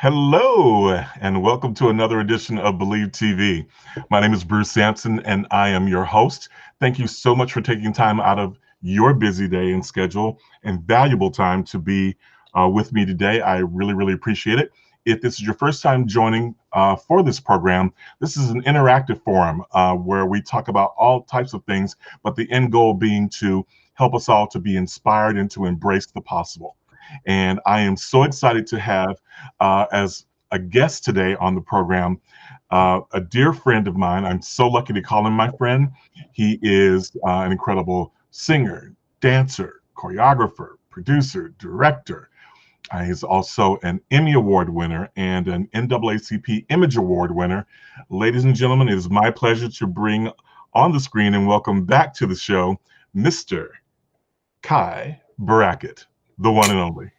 Hello, and welcome to another edition of Believe TV. My name is Bruce Sampson, and I am your host. Thank you so much for taking time out of your busy day and schedule and valuable time to be with me today. I really appreciate it. If this is your first time joining for this program, this is an interactive forum where we talk about all types of things, but the end goal being to help us all to be inspired and to embrace the possible. And I am so excited to have as a guest today on the program a dear friend of mine. I'm so lucky to call him my friend. He is an incredible singer, dancer, choreographer, producer, director. He's also an Emmy Award winner and an NAACP Image Award winner. Ladies and gentlemen, it is my pleasure to bring on the screen and welcome back to the show, Mr. Kye Brackett, the one and only.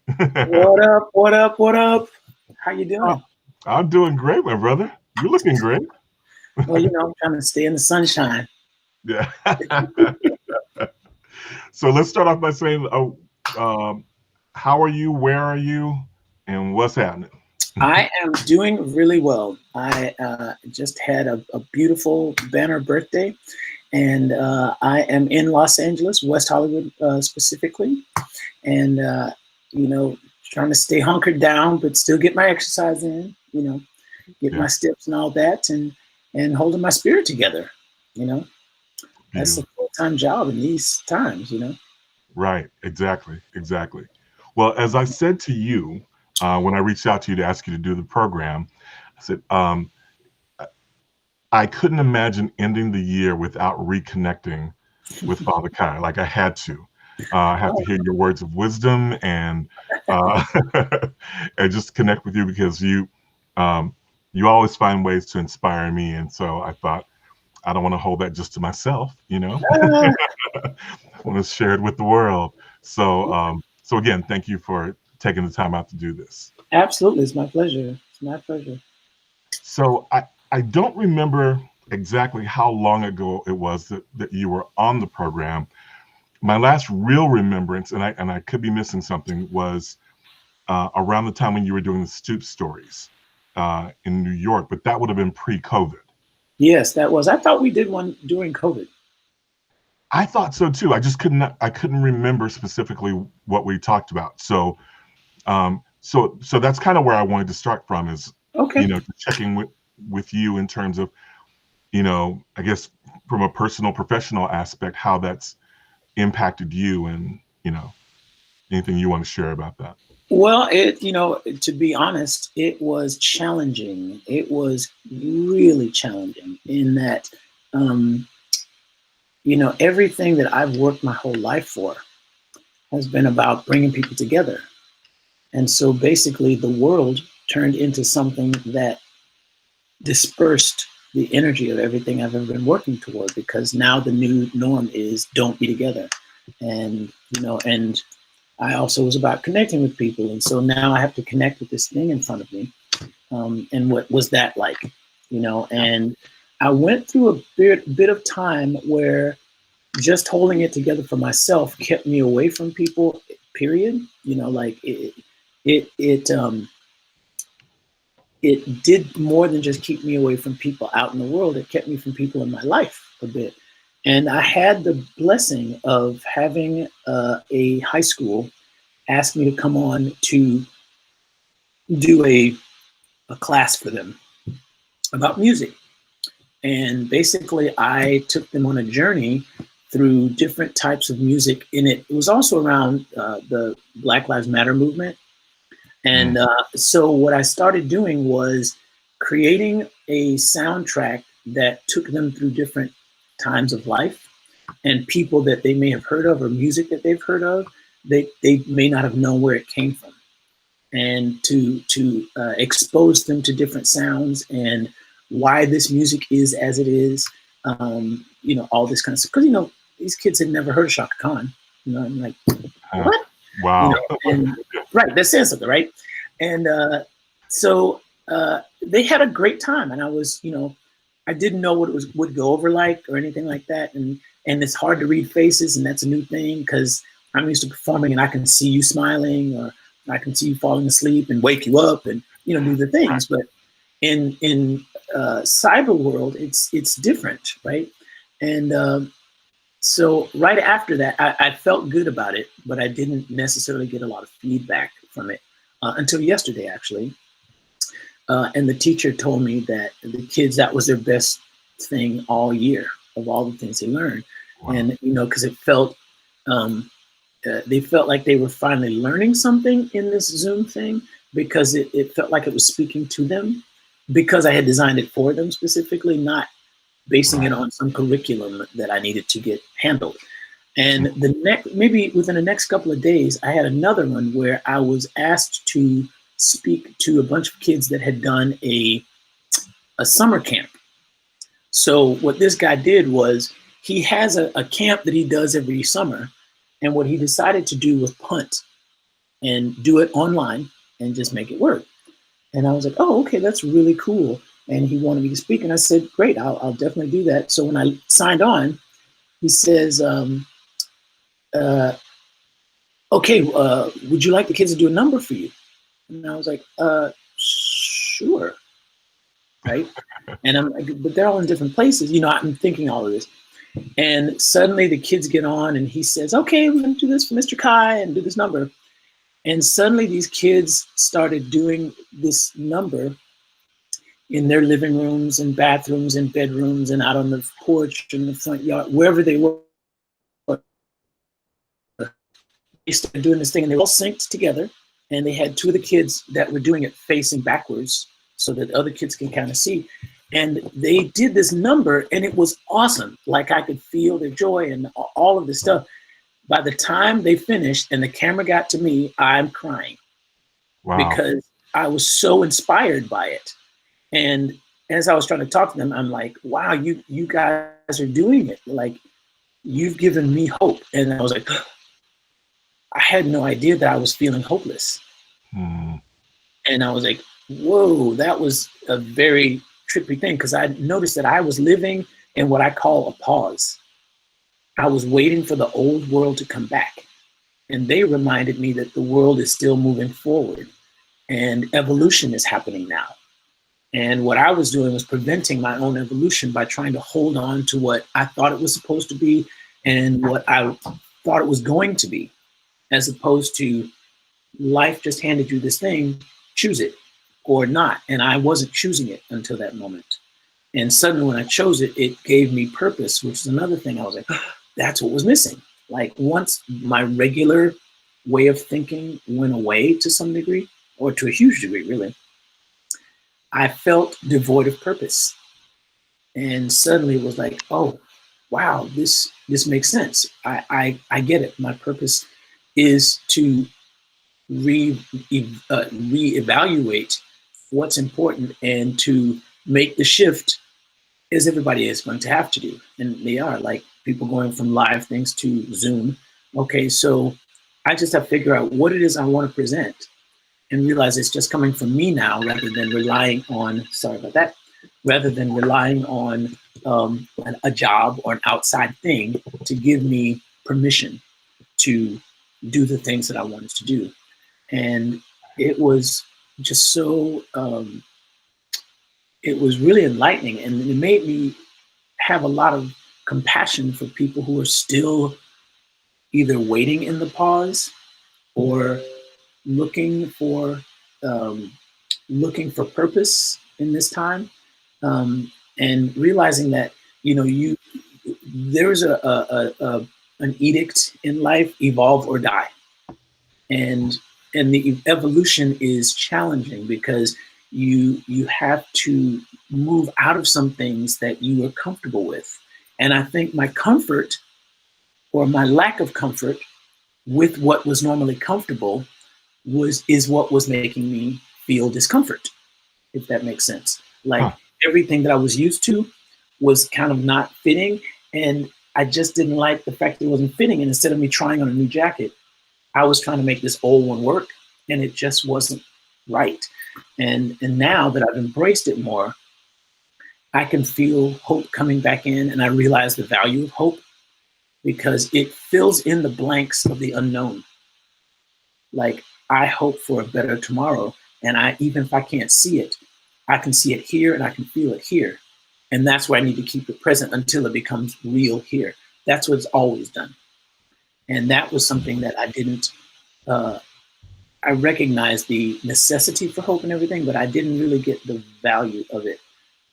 What up? What up? What up? How you doing? I'm doing great, my brother. You're looking great. Well, I'm trying to stay in the sunshine. Yeah. So let's start off by saying, how are you? Where are you? And what's happening? I am doing really well. I just had a beautiful banner birthday, and I am in Los Angeles, West Hollywood specifically, and trying to stay hunkered down, but still get my exercise in. Get my steps and all that, and holding my spirit together. That's a full-time job in these times. Right. Exactly. Well, as I said to you when I reached out to you to ask you to do the program, I said, I couldn't imagine ending the year without reconnecting with Father Kye. Like I had to. I have to hear your words of wisdom and and just connect with you because you always find ways to inspire me. And so I thought, I don't want to hold that just to myself, I want to share it with the world. So again, thank you for taking the time out to do this. Absolutely. It's my pleasure. It's my pleasure. So I don't remember exactly how long ago it was that you were on the program. My last real remembrance, and I could be missing something, was around the time when you were doing the Stoop Stories in New York, but that would have been pre-COVID. Yes, that was. I thought we did one during COVID. I thought so too. I couldn't remember specifically what we talked about. So that's kind of where I wanted to start from is, checking with you in terms of, I guess from a personal, professional aspect, how that's impacted you and, anything you want to share about that. Well, to be honest, it was challenging. It was really challenging in that, everything that I've worked my whole life for has been about bringing people together. And so basically the world turned into something that dispersed the energy of everything I've ever been working toward, because now the new norm is don't be together. And, and I also was about connecting with people. And so now I have to connect with this thing in front of me. And what was that like, and I went through a bit of time where just holding it together for myself kept me away from people, period. It did more than just keep me away from people out in the world. It kept me from people in my life a bit. And I had the blessing of having a high school ask me to come on to do a class for them about music. And basically I took them on a journey through different types of music. And it was also around the Black Lives Matter movement. And so what I started doing was creating a soundtrack that took them through different times of life and people that they may have heard of or music that they've heard of, they may not have known where it came from. And to expose them to different sounds and why this music is as it is, all this kind of stuff. Because, these kids had never heard of Shaka Khan. I'm like, what? Wow. Right, that says something, right? And so they had a great time, and I was, I didn't know what it would go over like or anything like that, and it's hard to read faces, and that's a new thing because I'm used to performing, and I can see you smiling, or I can see you falling asleep and wake you up, and do the things. But in cyber world, it's different, right? And so right after that, I felt good about it, but I didn't necessarily get a lot of feedback from it until yesterday, actually. And the teacher told me that the kids, that was their best thing all year of all the things they learned. Wow. And, because it felt, they felt like they were finally learning something in this Zoom thing, because it felt like it was speaking to them, because I had designed it for them specifically, not basing it on some curriculum that I needed to get handled. And maybe within the next couple of days, I had another one where I was asked to speak to a bunch of kids that had done a summer camp. So what this guy did was, he has a camp that he does every summer. And what he decided to do was punt and do it online and just make it work. And I was like, oh, okay, that's really cool. And he wanted me to speak. And I said, great, I'll definitely do that. So when I signed on, he says, okay, would you like the kids to do a number for you? And I was like, sure, right? And I'm like, but they're all in different places. I'm thinking all of this. And suddenly the kids get on and he says, okay, we're going to do this for Mr. Kye and do this number. And suddenly these kids started doing this number in their living rooms and bathrooms and bedrooms and out on the porch in the front yard, wherever they were. They started doing this thing and they were all synced together. And they had two of the kids that were doing it facing backwards so that other kids can kind of see. And they did this number and it was awesome. Like, I could feel their joy and all of this stuff. By the time they finished and the camera got to me, I'm crying. Wow. Because I was so inspired by it. And as I was trying to talk to them, I'm like, wow, you guys are doing it. Like, you've given me hope. And I was like, I had no idea that I was feeling hopeless. And I was like, whoa, that was a very trippy thing, because I noticed that I was living in what I call a pause. I was waiting for the old world to come back. And they reminded me that the world is still moving forward and evolution is happening now. And what I was doing was preventing my own evolution by trying to hold on to what I thought it was supposed to be and what I thought it was going to be, as opposed to life just handed you this thing, choose it or not. And I wasn't choosing it until that moment. And suddenly when I chose it, it gave me purpose, which is another thing. I was like, that's what was missing. Like, once my regular way of thinking went away to some degree, or to a huge degree, really, I felt devoid of purpose. And suddenly it was like, oh, wow, this makes sense. I get it. My purpose is to reevaluate what's important and to make the shift, as everybody is going to have to do. And they are, like, people going from live things to Zoom. Okay, so I just have to figure out what it is I want to present and realize it's just coming from me now, rather than relying on, rather than relying on a job or an outside thing to give me permission to do the things that I wanted to do. And it was just so, it was really enlightening, and it made me have a lot of compassion for people who are still either waiting in the pause or looking for purpose in this time, and realizing that there's an edict in life: evolve or die, and the evolution is challenging because you have to move out of some things that you are comfortable with. And I think my comfort, or my lack of comfort with what was normally comfortable, is what was making me feel discomfort, if that makes sense. Like, everything that I was used to was kind of not fitting, and I just didn't like the fact that it wasn't fitting. And instead of me trying on a new jacket, I was trying to make this old one work, and it just wasn't right. And now that I've embraced it more, I can feel hope coming back in, and I realize the value of hope, because it fills in the blanks of the unknown. Like, I hope for a better tomorrow, And even if I can't see it, I can see it here and I can feel it here. And that's where I need to keep it present until it becomes real here. That's what it's always done. And that was something that I didn't, I recognized the necessity for hope and everything, but I didn't really get the value of it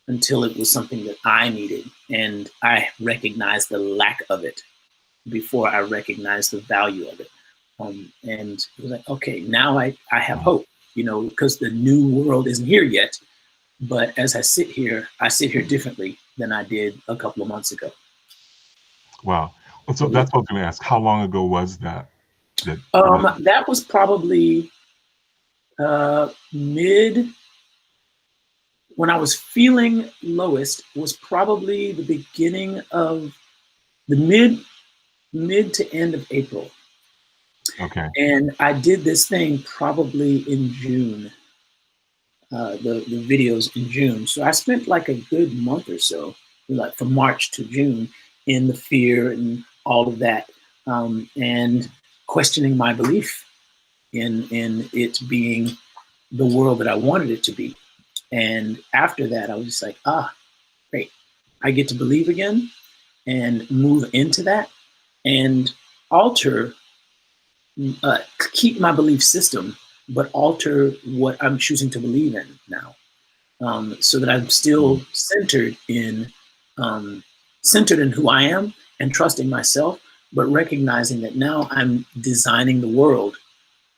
until it was something that I needed. And I recognized the lack of it before I recognized the value of it. And it was like, okay, now I have hope, because the new world isn't here yet. But as I sit here differently than I did a couple of months ago. Wow. Well, so that's what I was going to ask. How long ago was that? That was probably when I was feeling lowest, was probably the beginning of the mid to end of April. Okay. And I did this thing probably in June, the videos in June. So I spent like a good month or so, like from March to June, in the fear and all of that, and questioning my belief in it being the world that I wanted it to be. And after that, I was just like, great. I get to believe again and move into that and alter, keep my belief system, but alter what I'm choosing to believe in now, so that I'm still centered in who I am and trusting myself, but recognizing that now I'm designing the world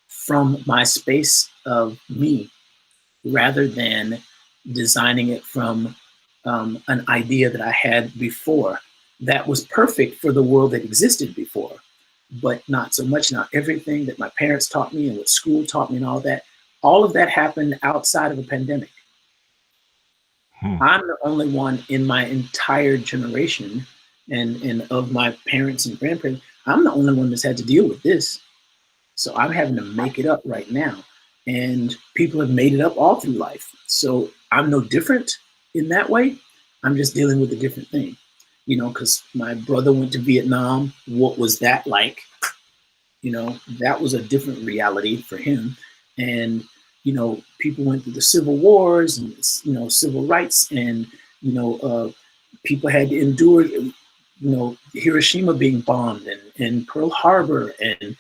from my space of me rather than designing it from an idea that I had before that was perfect for the world that existed before, but not so much now. Everything that my parents taught me and what school taught me and all of that happened outside of a pandemic. I'm the only one in my entire generation and of my parents and grandparents. I'm the only one that's had to deal with this. So I'm having to make it up right now. And people have made it up all through life. So I'm no different in that way. I'm just dealing with a different thing, because my brother went to Vietnam. What was that like? That was a different reality for him. And, people went through the civil wars and, civil rights and, people had to endure, Hiroshima being bombed and Pearl Harbor and,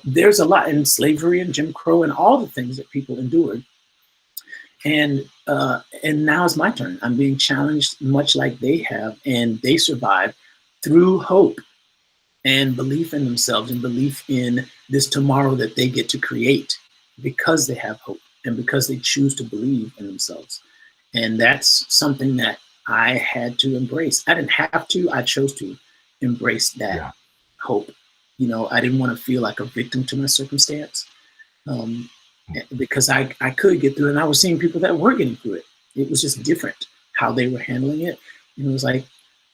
there's a lot in slavery and Jim Crow and all the things that people endured. And now it's my turn. I'm being challenged much like they have, and they survive through hope and belief in themselves and belief in this tomorrow that they get to create because they have hope and because they choose to believe in themselves. And that's something that I had to embrace. I didn't have to, I chose to embrace that hope. I didn't want to feel like a victim to my circumstance, because I could get through it. And I was seeing people that were getting through it. It was just different how they were handling it. And it was like,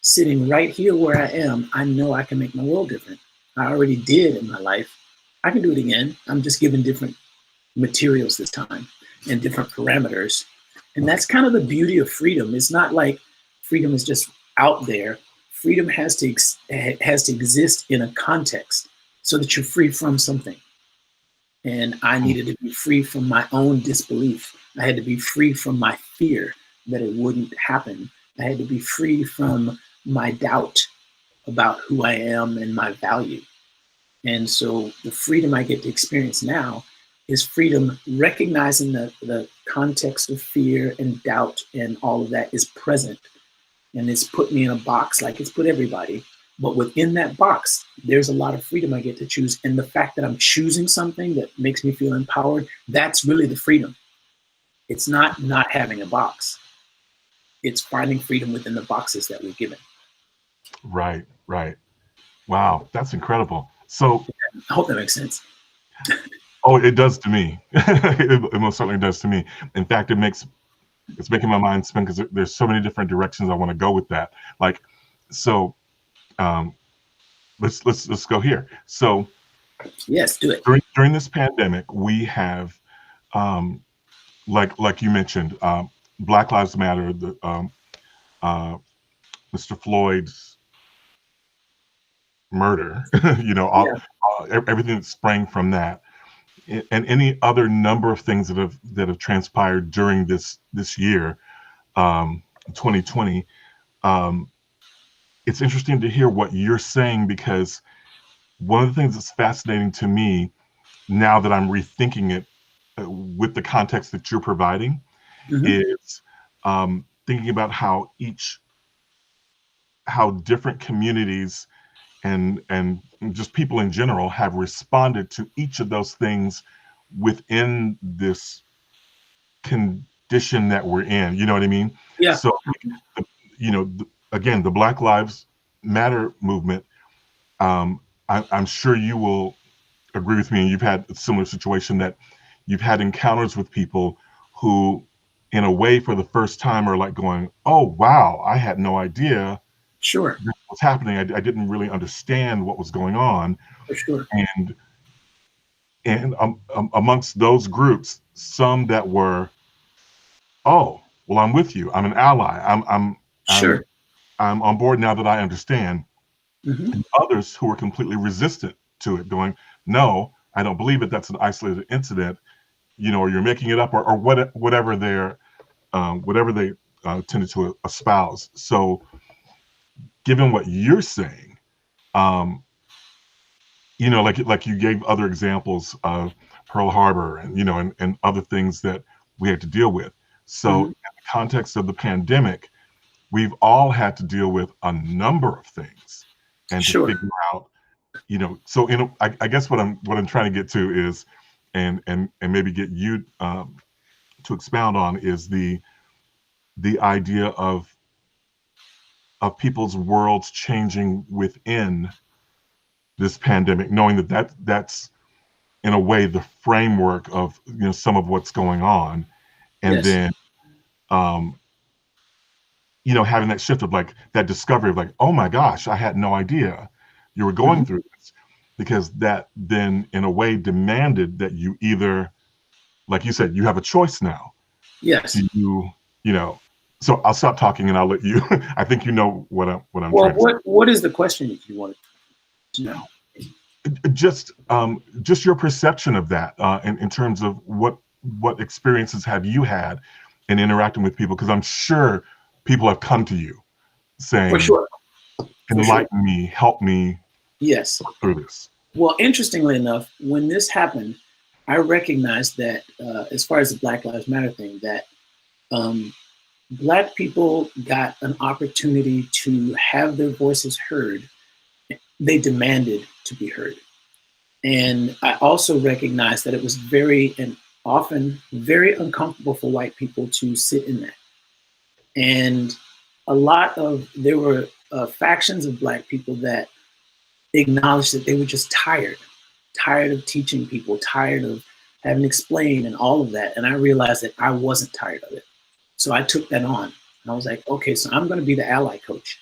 sitting right here where I am, I know I can make my world different. I already did in my life. I can do it again. I'm just given different materials this time and different parameters. And that's kind of the beauty of freedom. It's not like freedom is just out there. Freedom has to exist in a context so that you're free from something. And I needed to be free from my own disbelief. I had to be free from my fear that it wouldn't happen. I had to be free from my doubt about who I am and my value. And so the freedom I get to experience now is freedom recognizing the context of fear and doubt and all of that is present. And it's put me in a box like it's put everybody. But within that box, there's a lot of freedom I get to choose. And the fact that I'm choosing something that makes me feel empowered, that's really the freedom. It's not having a box. It's finding freedom within the boxes that we're given. Right. Wow, that's incredible. So I hope that makes sense. Oh, it does to me. It most certainly does to me. In fact, it's making my mind spin because there's so many different directions I want to go with that. Like, so let's go here. So yes, do it. During this pandemic, we have like you mentioned, Black Lives Matter, the Mr. Floyd's murder, everything that sprang from that. and any other number of things that have transpired during this year, 2020. Um, it's interesting to hear what you're saying, because one of the things that's fascinating to me now that I'm rethinking it with the context that you're providing Hmm. is thinking about how different communities and just people in general have responded to each of those things within this condition that we're in. You know what I mean? Yeah. So, again, the Black Lives Matter movement. Um, I'm sure you will agree with me, and you've had a similar situation that you've had encounters with people who, in a way, for the first time, are like going, "Oh, wow, I had no idea Sure. this was happening. I didn't really understand what was going on." For sure. And amongst those groups, some that were, "Oh, well, I'm with you. I'm an ally. I'm Sure. I'm on board now that I understand." Hmm. And others who were completely resistant to it, going, "No, I don't believe it. That's an isolated incident, or you're making it up, or whatever they tended to espouse." So, given what you're saying, um, like you gave other examples of Pearl Harbor, and other things that we had to deal with. So, Hmm. in the context of the pandemic, we've all had to deal with a number of things, and to Sure. figure out, so I guess what I'm trying to get to is, and maybe get you to expound on, is the idea of people's worlds changing within this pandemic, knowing that's in a way the framework of some of what's going on, and Yes. then um, having that shift of like that discovery of like, oh my gosh, I had no idea you were Hmm. going through this, because that then in a way demanded that you either, like you said, you have a choice now. Yes. Do you, you know? So I'll stop talking and I'll let you. I think you know what I'm Well, trying to say. what is the question that you wanted to know? Just your perception of that, in terms of what experiences have you had in interacting with people, because I'm sure people have come to you For saying, sure. For sure. enlighten me, help me Yes. through this. Well, interestingly enough, when this happened, I recognized that as far as the Black Lives Matter thing, that um, Black people got an opportunity to have their voices heard. They demanded to be heard. And I also recognized that it was very and often very uncomfortable for white people to sit in that. And there were factions of Black people that acknowledged that they were just tired of teaching people, tired of having to explain and all of that. And I realized that I wasn't tired of it. So I took that on. And I was like, okay, so I'm going to be the ally coach.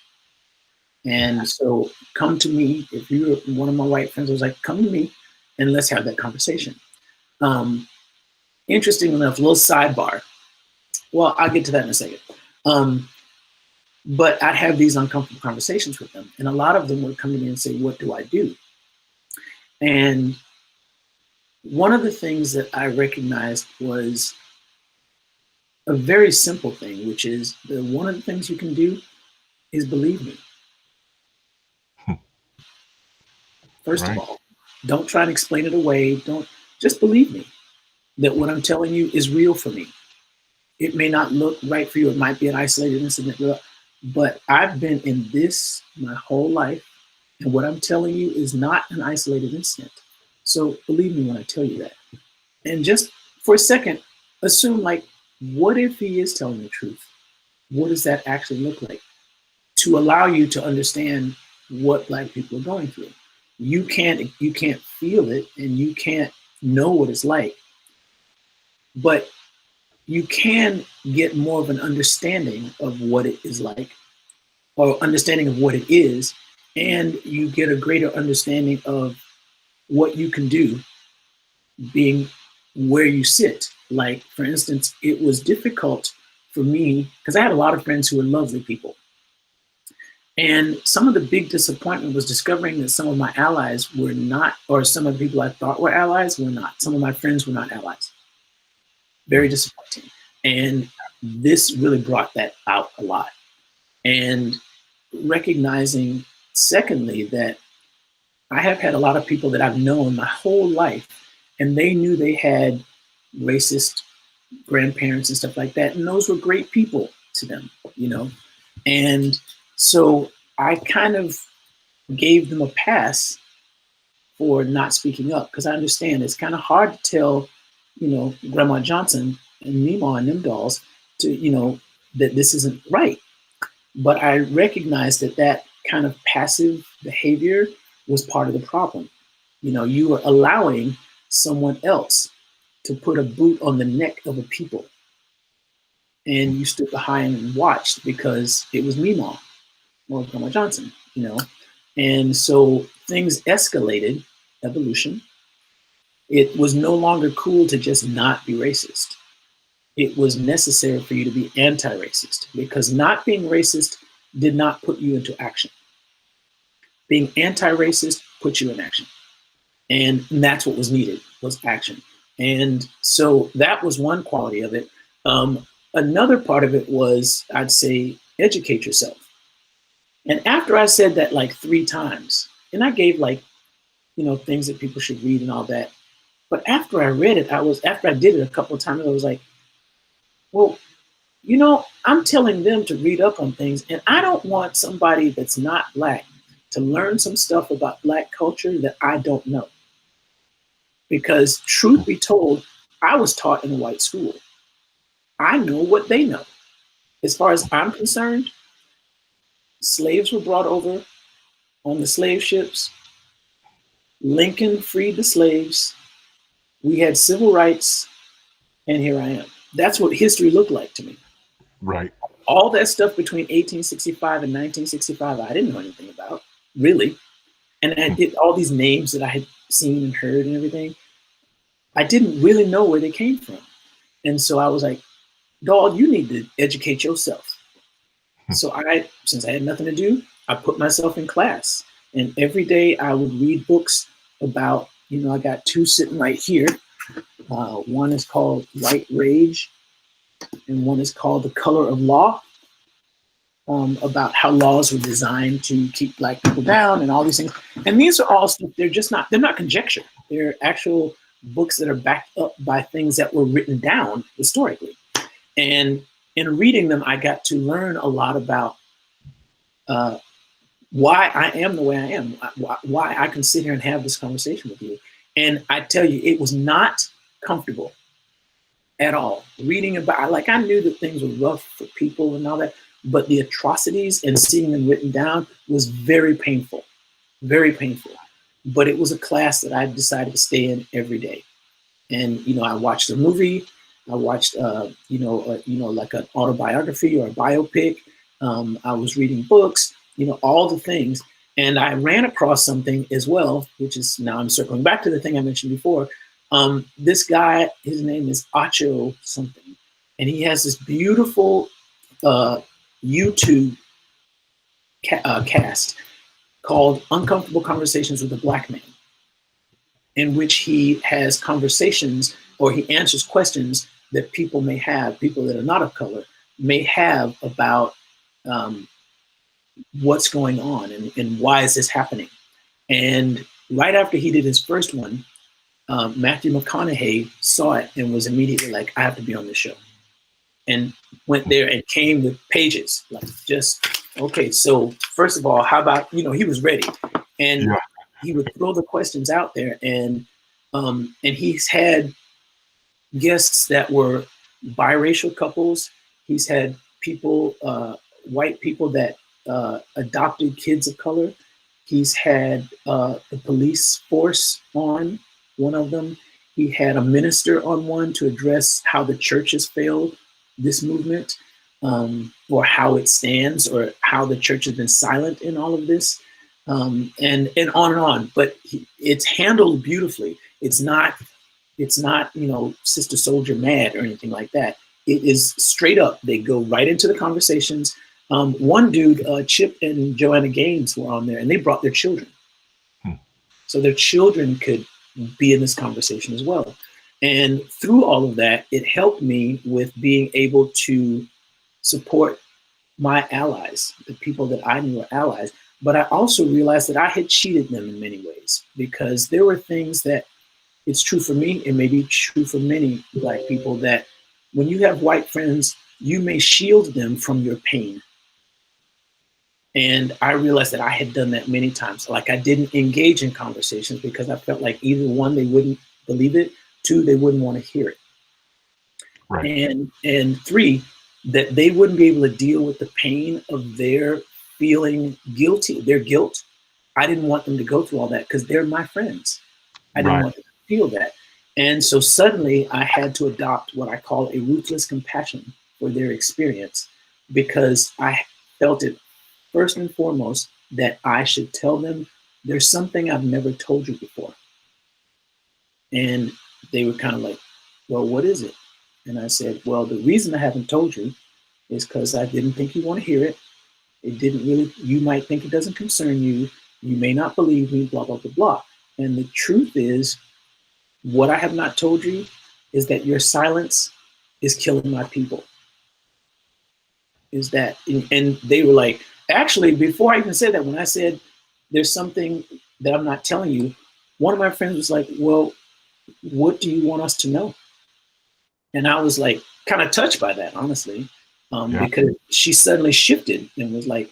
And so come to me. If you're one of my white friends, I was like, come to me and let's have that conversation. Um, Interesting enough, little sidebar. Well, I'll get to that in a second. Um, but I'd have these uncomfortable conversations with them. And a lot of them would come to me and say, what do I do? And one of the things that I recognized was a very simple thing, which is one of the things you can do is believe me. First of Right. all, don't try and explain it away. Don't just believe me that what I'm telling you is real for me. It may not look right for you. It might be an isolated incident, but I've been in this my whole life. And what I'm telling you is not an isolated incident. So believe me when I tell you that. And just for a second, assume like, what if he is telling the truth? What does that actually look like? To allow you to understand what Black people are going through. You can't feel it and you can't know what it's like, but you can get more of an understanding of what it is like, or understanding of what it is, and you get a greater understanding of what you can do being where you sit. Like, for instance, it was difficult for me because I had a lot of friends who were lovely people. And some of the big disappointment was discovering that some of my allies were not, or some of the people I thought were allies were not. Some of my friends were not allies. Very disappointing. And this really brought that out a lot. And recognizing, secondly, that I have had a lot of people that I've known my whole life, and they knew they had racist grandparents and stuff like that. And those were great people to them, you know? And so I kind of gave them a pass for not speaking up, because I understand it's kind of hard to tell, you know, Grandma Johnson and Mima and them dolls to, you know, that this isn't right. But I recognized that that kind of passive behavior was part of the problem. You know, you were allowing someone else to put a boot on the neck of a people, and you stood behind and watched because it was Mima or Grandma Johnson, you know. And so things escalated, evolution. It was no longer cool to just not be racist. It was necessary for you to be anti-racist, because not being racist did not put you into action. Being anti-racist put you in action. And that's what was needed, was action. And so that was one quality of it. Another part of it was, I'd say, educate yourself. And after I said that like 3 times, and I gave like, you know, things that people should read and all that. But after I read it, after I did it a couple of times, I was like, well, you know, I'm telling them to read up on things, and I don't want somebody that's not Black to learn some stuff about Black culture that I don't know. Because truth be told, I was taught in a white school. I know what they know. As far as I'm concerned, slaves were brought over on the slave ships. Lincoln freed the slaves. We had civil rights, and here I am. That's what history looked like to me. Right. All that stuff between 1865 and 1965, I didn't know anything about, really. And I did all these names that I had seen and heard and everything. I didn't really know where they came from. And so I was like, dog, you need to educate yourself. So since I had nothing to do, I put myself in class. And every day I would read books about, you know, I got 2 sitting right here. One is called White Rage, and one is called The Color of Law, about how laws were designed to keep Black people down and all these things. And these are all stuff, they're not conjecture. They're actual books that are backed up by things that were written down historically. And in reading them, I got to learn a lot about why I am the way I am, why I can sit here and have this conversation with you. And I tell you, it was not comfortable at all. Reading about, like, I knew that things were rough for people and all that, but the atrocities and seeing them written down was very painful, very painful. But it was a class that I decided to stay in every day. And, you know, I watched a movie, I watched, like an autobiography or a biopic. I was reading books, you know, all the things. And I ran across something as well, which is, now I'm circling back to the thing I mentioned before. This guy, his name is Acho something, and he has this beautiful YouTube cast called Uncomfortable Conversations with a Black Man, in which he has conversations, or he answers questions that people may have, people that are not of color may have, about what's going on and why is this happening. And right after he did his first one, Matthew McConaughey saw it and was immediately like, I have to be on this show. And went there and came with pages, like, just, okay, so first of all, how about, you know, he was ready. And he would throw the questions out there, and he's had guests that were biracial couples. He's had people, white people that adopted kids of color. He's had the police force on one of them. He had a minister on one to address how the church has failed this movement, or how it stands, or how the church has been silent in all of this, and on and on. But it's handled beautifully. It's not, you know, Sister Soldier mad or anything like that. It is straight up. They go right into the conversations. One dude, Chip and Joanna Gaines were on there, and they brought their children. Hmm. So their children could be in this conversation as well. And through all of that, it helped me with being able to support my allies, the people that I knew were allies. But I also realized that I had cheated them in many ways, because there were things that, it's true for me, it may be true for many Black people, that when you have white friends, you may shield them from your pain. And I realized that I had done that many times. Like, I didn't engage in conversations because I felt like either one, they wouldn't believe it, two, they wouldn't want to hear it. Right. And three, that they wouldn't be able to deal with the pain of their feeling guilty, their guilt. I didn't want them to go through all that because they're my friends. I didn't Right. want them to feel that. And so suddenly I had to adopt what I call a ruthless compassion for their experience, because I felt it first and foremost that I should tell them there's something I've never told you before. And they were kind of like, well, what is it? And I said, well, the reason I haven't told you is because I didn't think you want to hear it. It didn't really, you might think it doesn't concern you. You may not believe me, blah, blah, blah, blah. And the truth is, what I have not told you is that your silence is killing my people. Is that, and they were like, actually, before I even said that, when I said there's something that I'm not telling you, one of my friends was like, well, what do you want us to know? And I was like, kind of touched by that, honestly, Yeah. because she suddenly shifted and was like,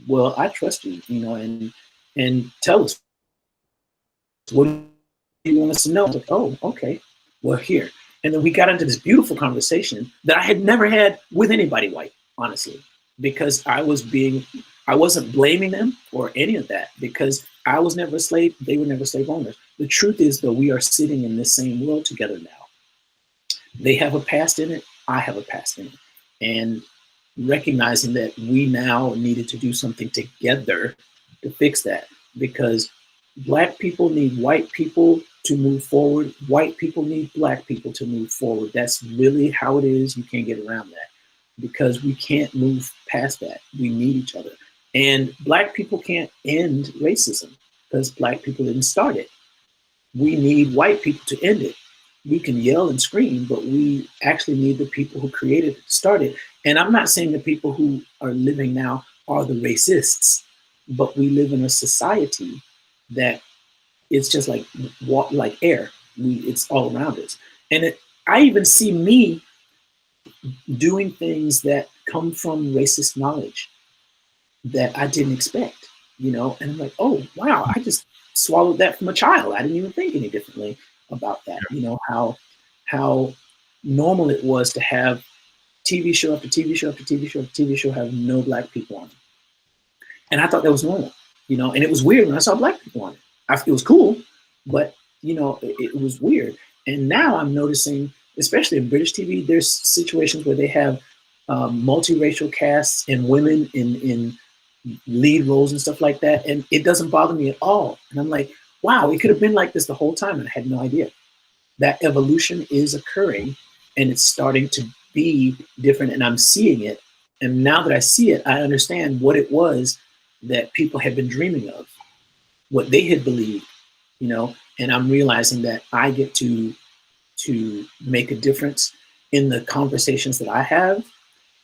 well, I trust you, and tell us, what do you want us to know? I was like, oh, okay, well, here. And then we got into this beautiful conversation that I had never had with anybody white, honestly, because I wasn't blaming them or any of that, because I was never a slave. They were never slave owners. The truth is, though, we are sitting in the same world together now. They have a past in it. I have a past in it. And recognizing that we now needed to do something together to fix that, because Black people need white people to move forward. White people need Black people to move forward. That's really how it is. You can't get around that, because we can't move past that. We need each other. And Black people can't end racism because Black people didn't start it. We need white people to end it. We can yell and scream, but we actually need the people who created it, started. And I'm not saying the people who are living now are the racists, but we live in a society that it's just like like air. It's all around us. And I even see me doing things that come from racist knowledge that I didn't expect, and I'm like, oh, wow, I just swallowed that from a child. I didn't even think any differently about that. How normal it was to have TV show after TV show after TV show after TV show have no Black people on it. And I thought that was normal, and it was weird when I saw Black people on it. It was cool, but it was weird. And now I'm noticing, especially in British TV, there's situations where they have multiracial casts and women in lead roles and stuff like that, and it doesn't bother me at all. And I'm like, wow, it could have been like this the whole time, and I had no idea. That evolution is occurring, and it's starting to be different, and I'm seeing it. And now that I see it, I understand what it was that people had been dreaming of, what they had believed, and I'm realizing that I get to make a difference in the conversations that I have,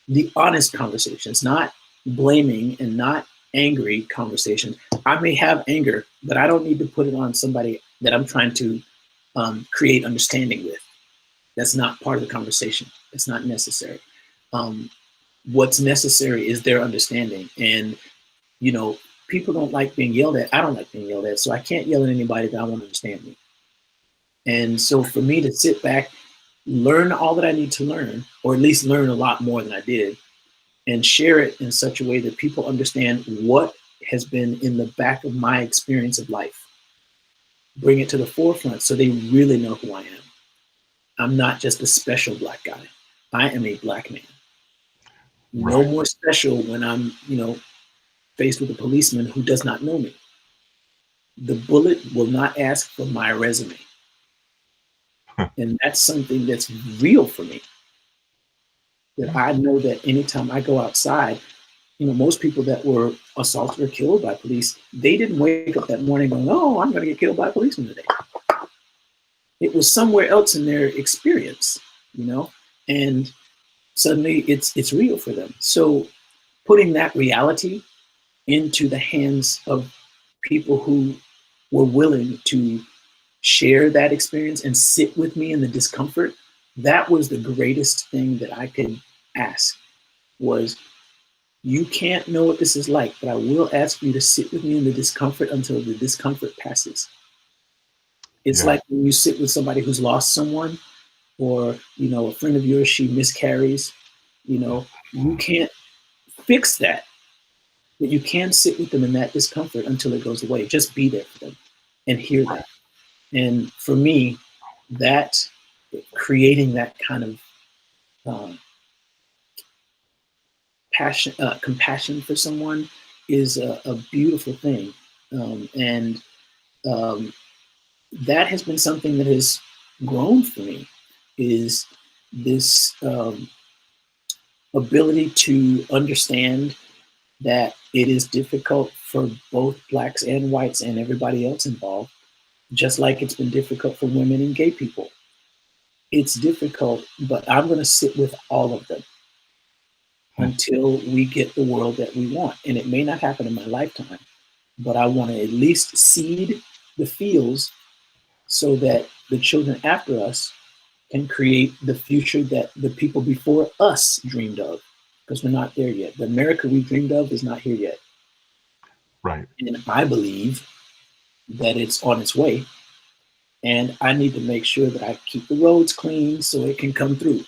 the honest conversations, not blaming and not angry conversations. I may have anger, but I don't need to put it on somebody that I'm trying to create understanding with. That's not part of the conversation. It's not necessary. What's necessary is their understanding. And, people don't like being yelled at. I don't like being yelled at. So I can't yell at anybody that I won't understand me. And so for me to sit back, learn all that I need to learn, or at least learn a lot more than I did, and share it in such a way that people understand what has been in the back of my experience of life. Bring it to the forefront so they really know who I am. I'm not just a special Black guy. I am a Black man. No Right. more special when I'm, faced with a policeman who does not know me. The bullet will not ask for my resume. And that's something that's real for me. That I know that anytime I go outside, most people that were assaulted or killed by police, they didn't wake up that morning going, "Oh, I'm going to get killed by a policeman today." It was somewhere else in their experience, and suddenly it's real for them. So putting that reality into the hands of people who were willing to share that experience and sit with me in the discomfort, that was the greatest thing that I could ask. Was, you can't know what this is like, but I will ask you to sit with me in the discomfort until the discomfort passes. It's Yeah. like when you sit with somebody who's lost someone, or a friend of yours, she miscarries. You can't fix that, but you can sit with them in that discomfort until it goes away. Just be there for them and hear that. And for me, that creating that kind of um, compassion for someone is a beautiful thing. And um, that has been something that has grown for me, is this ability to understand that it is difficult for both blacks and whites and everybody else involved, just like it's been difficult for women and gay people. It's difficult, but I'm going to sit with all of them until we get the world that we want. And it may not happen in my lifetime, but I want to at least seed the fields so that the children after us can create the future that the people before us dreamed of, because we're not there yet. The America we dreamed of is not here yet. Right. And I believe that it's on its way. And I need to make sure that I keep the roads clean so it can come through.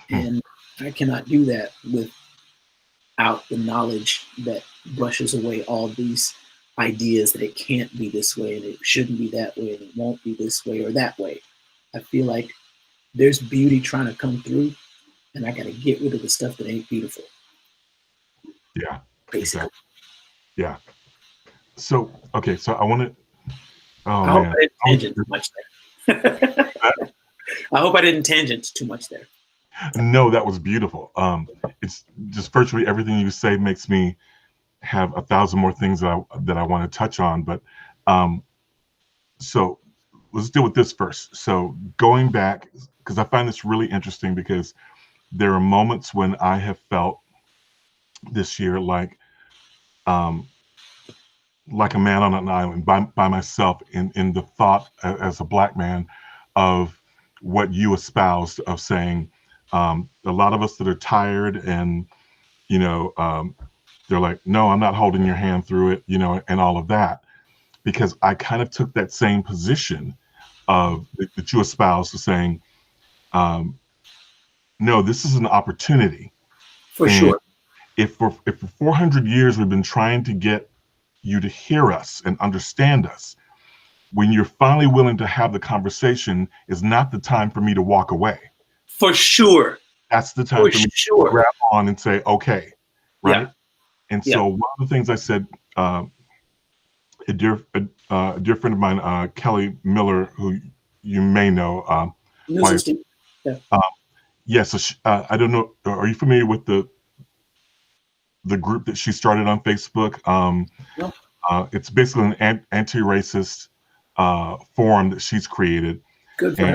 And I cannot do that without the knowledge that brushes away all these ideas that it can't be this way and it shouldn't be that way and it won't be this way or that way. I feel like there's beauty trying to come through, and I got to get rid of the stuff that ain't beautiful. Yeah. Basically. Exactly. Yeah. So, okay. So I want to, oh I hope man. I didn't tangent too much there. I hope I didn't tangent too much there. No, that was beautiful. It's just virtually everything you say makes me have 1,000 more things that I want to touch on. But um, so let's deal with this first. So going back, because I find this really interesting, because there are moments when I have felt this year um, like a man on an island by myself, in the thought, as a black man, of what you espoused, of saying, a lot of us that are tired, and you know um, they're like, no, I'm not holding your hand through it, and all of that, because I kind of took that same position of that you espoused, to saying, um, no, this is an opportunity. For And sure. if for 400 years we've been trying to get you to hear us and understand us, when you're finally willing to have the conversation, is not the time for me to walk away. For sure. That's the time For for me to sure. grab on and say, okay, Yeah. right? And Yeah. so one of the things I said, a dear friend of mine, Kelly Miller, who you may know, News and wife. Steve. Yeah. Yeah, so I don't know. Are you familiar with the group that she started on Facebook? No. It's basically an anti-racist forum that she's created, Good for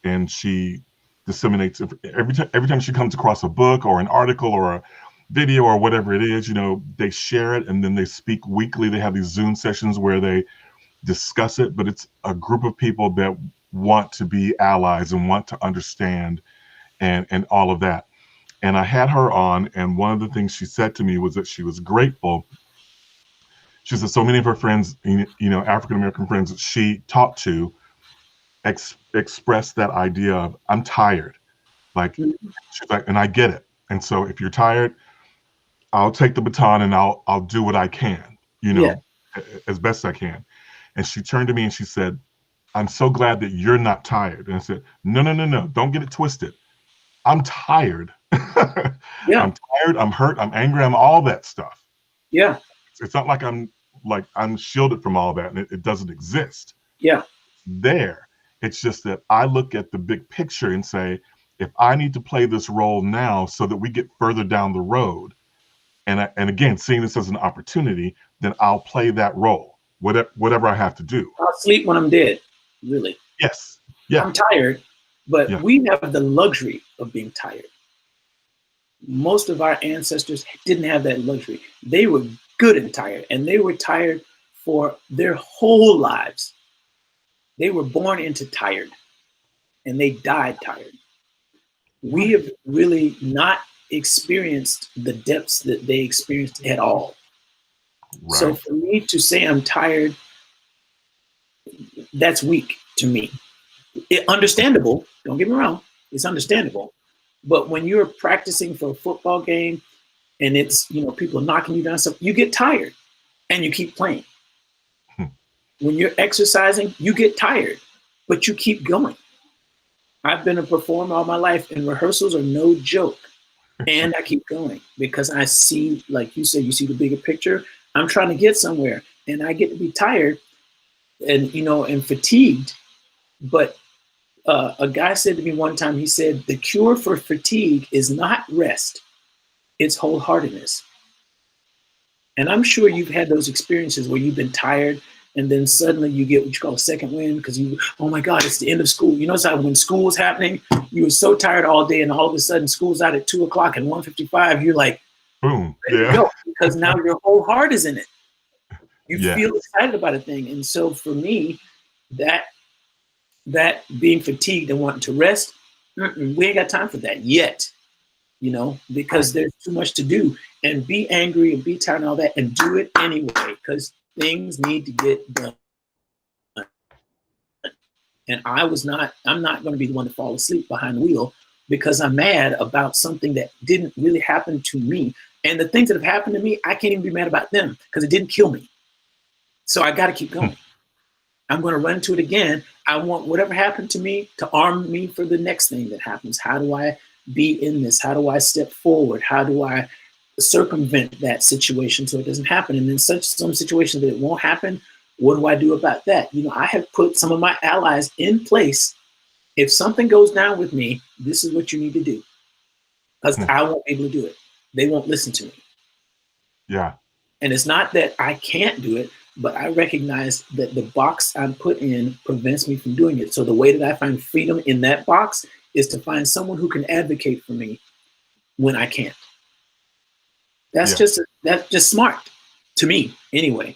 and her. she disseminates every time she comes across a book or an article or a video or whatever it is. They share it, and then they speak weekly. They have these Zoom sessions where they discuss it, but it's a group of people that want to be allies and want to understand, and all of that. And I had her on, and one of the things she said to me was that she was grateful. She said so many of her friends, African American friends that she talked to, expressed that idea of, I'm tired. Like, Mhm. she's like, and I get it. And so if you're tired, I'll take the baton and I'll do what I can, Yeah. as best I can. And she turned to me and she said, I'm so glad that you're not tired. And I said, no, no, no, no, don't get it twisted. I'm tired. Yeah. I'm tired. I'm hurt. I'm angry. I'm all that stuff. Yeah. It's not like I'm shielded from all that, and it doesn't exist Yeah. there. It's just that I look at the big picture and say, if I need to play this role now so that we get further down the road, and again, seeing this as an opportunity, then I'll play that role, whatever I have to do. I'll sleep when I'm dead, really. Yes. Yeah. I'm tired, but Yeah. we have the luxury of being tired. Most of our ancestors didn't have that luxury. They were good and tired, and they were tired for their whole lives. They were born into tired, and they died tired. We have really not experienced the depths that they experienced at all. Right. So for me to say I'm tired, that's weak to me. Understandable, don't get me wrong, it's understandable. But when you're practicing for a football game and it's, you know, people knocking you down, stuff, you get tired and you keep playing. When you're exercising, you get tired, but you keep going. I've been a performer all my life, and rehearsals are no joke. And I keep going because I see, like you said, you see the bigger picture. I'm trying to get somewhere, and I get to be tired and, you know, and fatigued. But a guy said to me one time, he said, the cure for fatigue is not rest, it's wholeheartedness. And I'm sure you've had those experiences where you've been tired and then suddenly you get what you call a second wind because you, oh my God, it's the end of school. You know, it's like when school was happening, you were so tired all day and all of a sudden school's out at 2 o'clock and 1:55, you're like, boom, ready to go, because now your whole heart is in it. You feel excited about a thing. And so for me, that being fatigued and wanting to rest, we ain't got time for that yet, you know, because there's too much to do. And be angry and be tired and all that and do it anyway, because things need to get done. And I'm not going to be the one to fall asleep behind the wheel because I'm mad about something that didn't really happen to me. And the things that have happened to me, I can't even be mad about them because it didn't kill me. So I got to keep going. I'm going to run into it again. I want whatever happened to me to arm me for the next thing that happens. How do I be in this? How do I step forward? How do I circumvent that situation so it doesn't happen? And in some situations that it won't happen, what do I do about that? You know, I have put some of my allies in place. If something goes down with me, this is what you need to do. Because I won't be able to do it. They won't listen to me. Yeah. And it's not that I can't do it, but I recognize that the box I'm put in prevents me from doing it. So the way that I find freedom in that box is to find someone who can advocate for me when I can't. That's just smart to me anyway.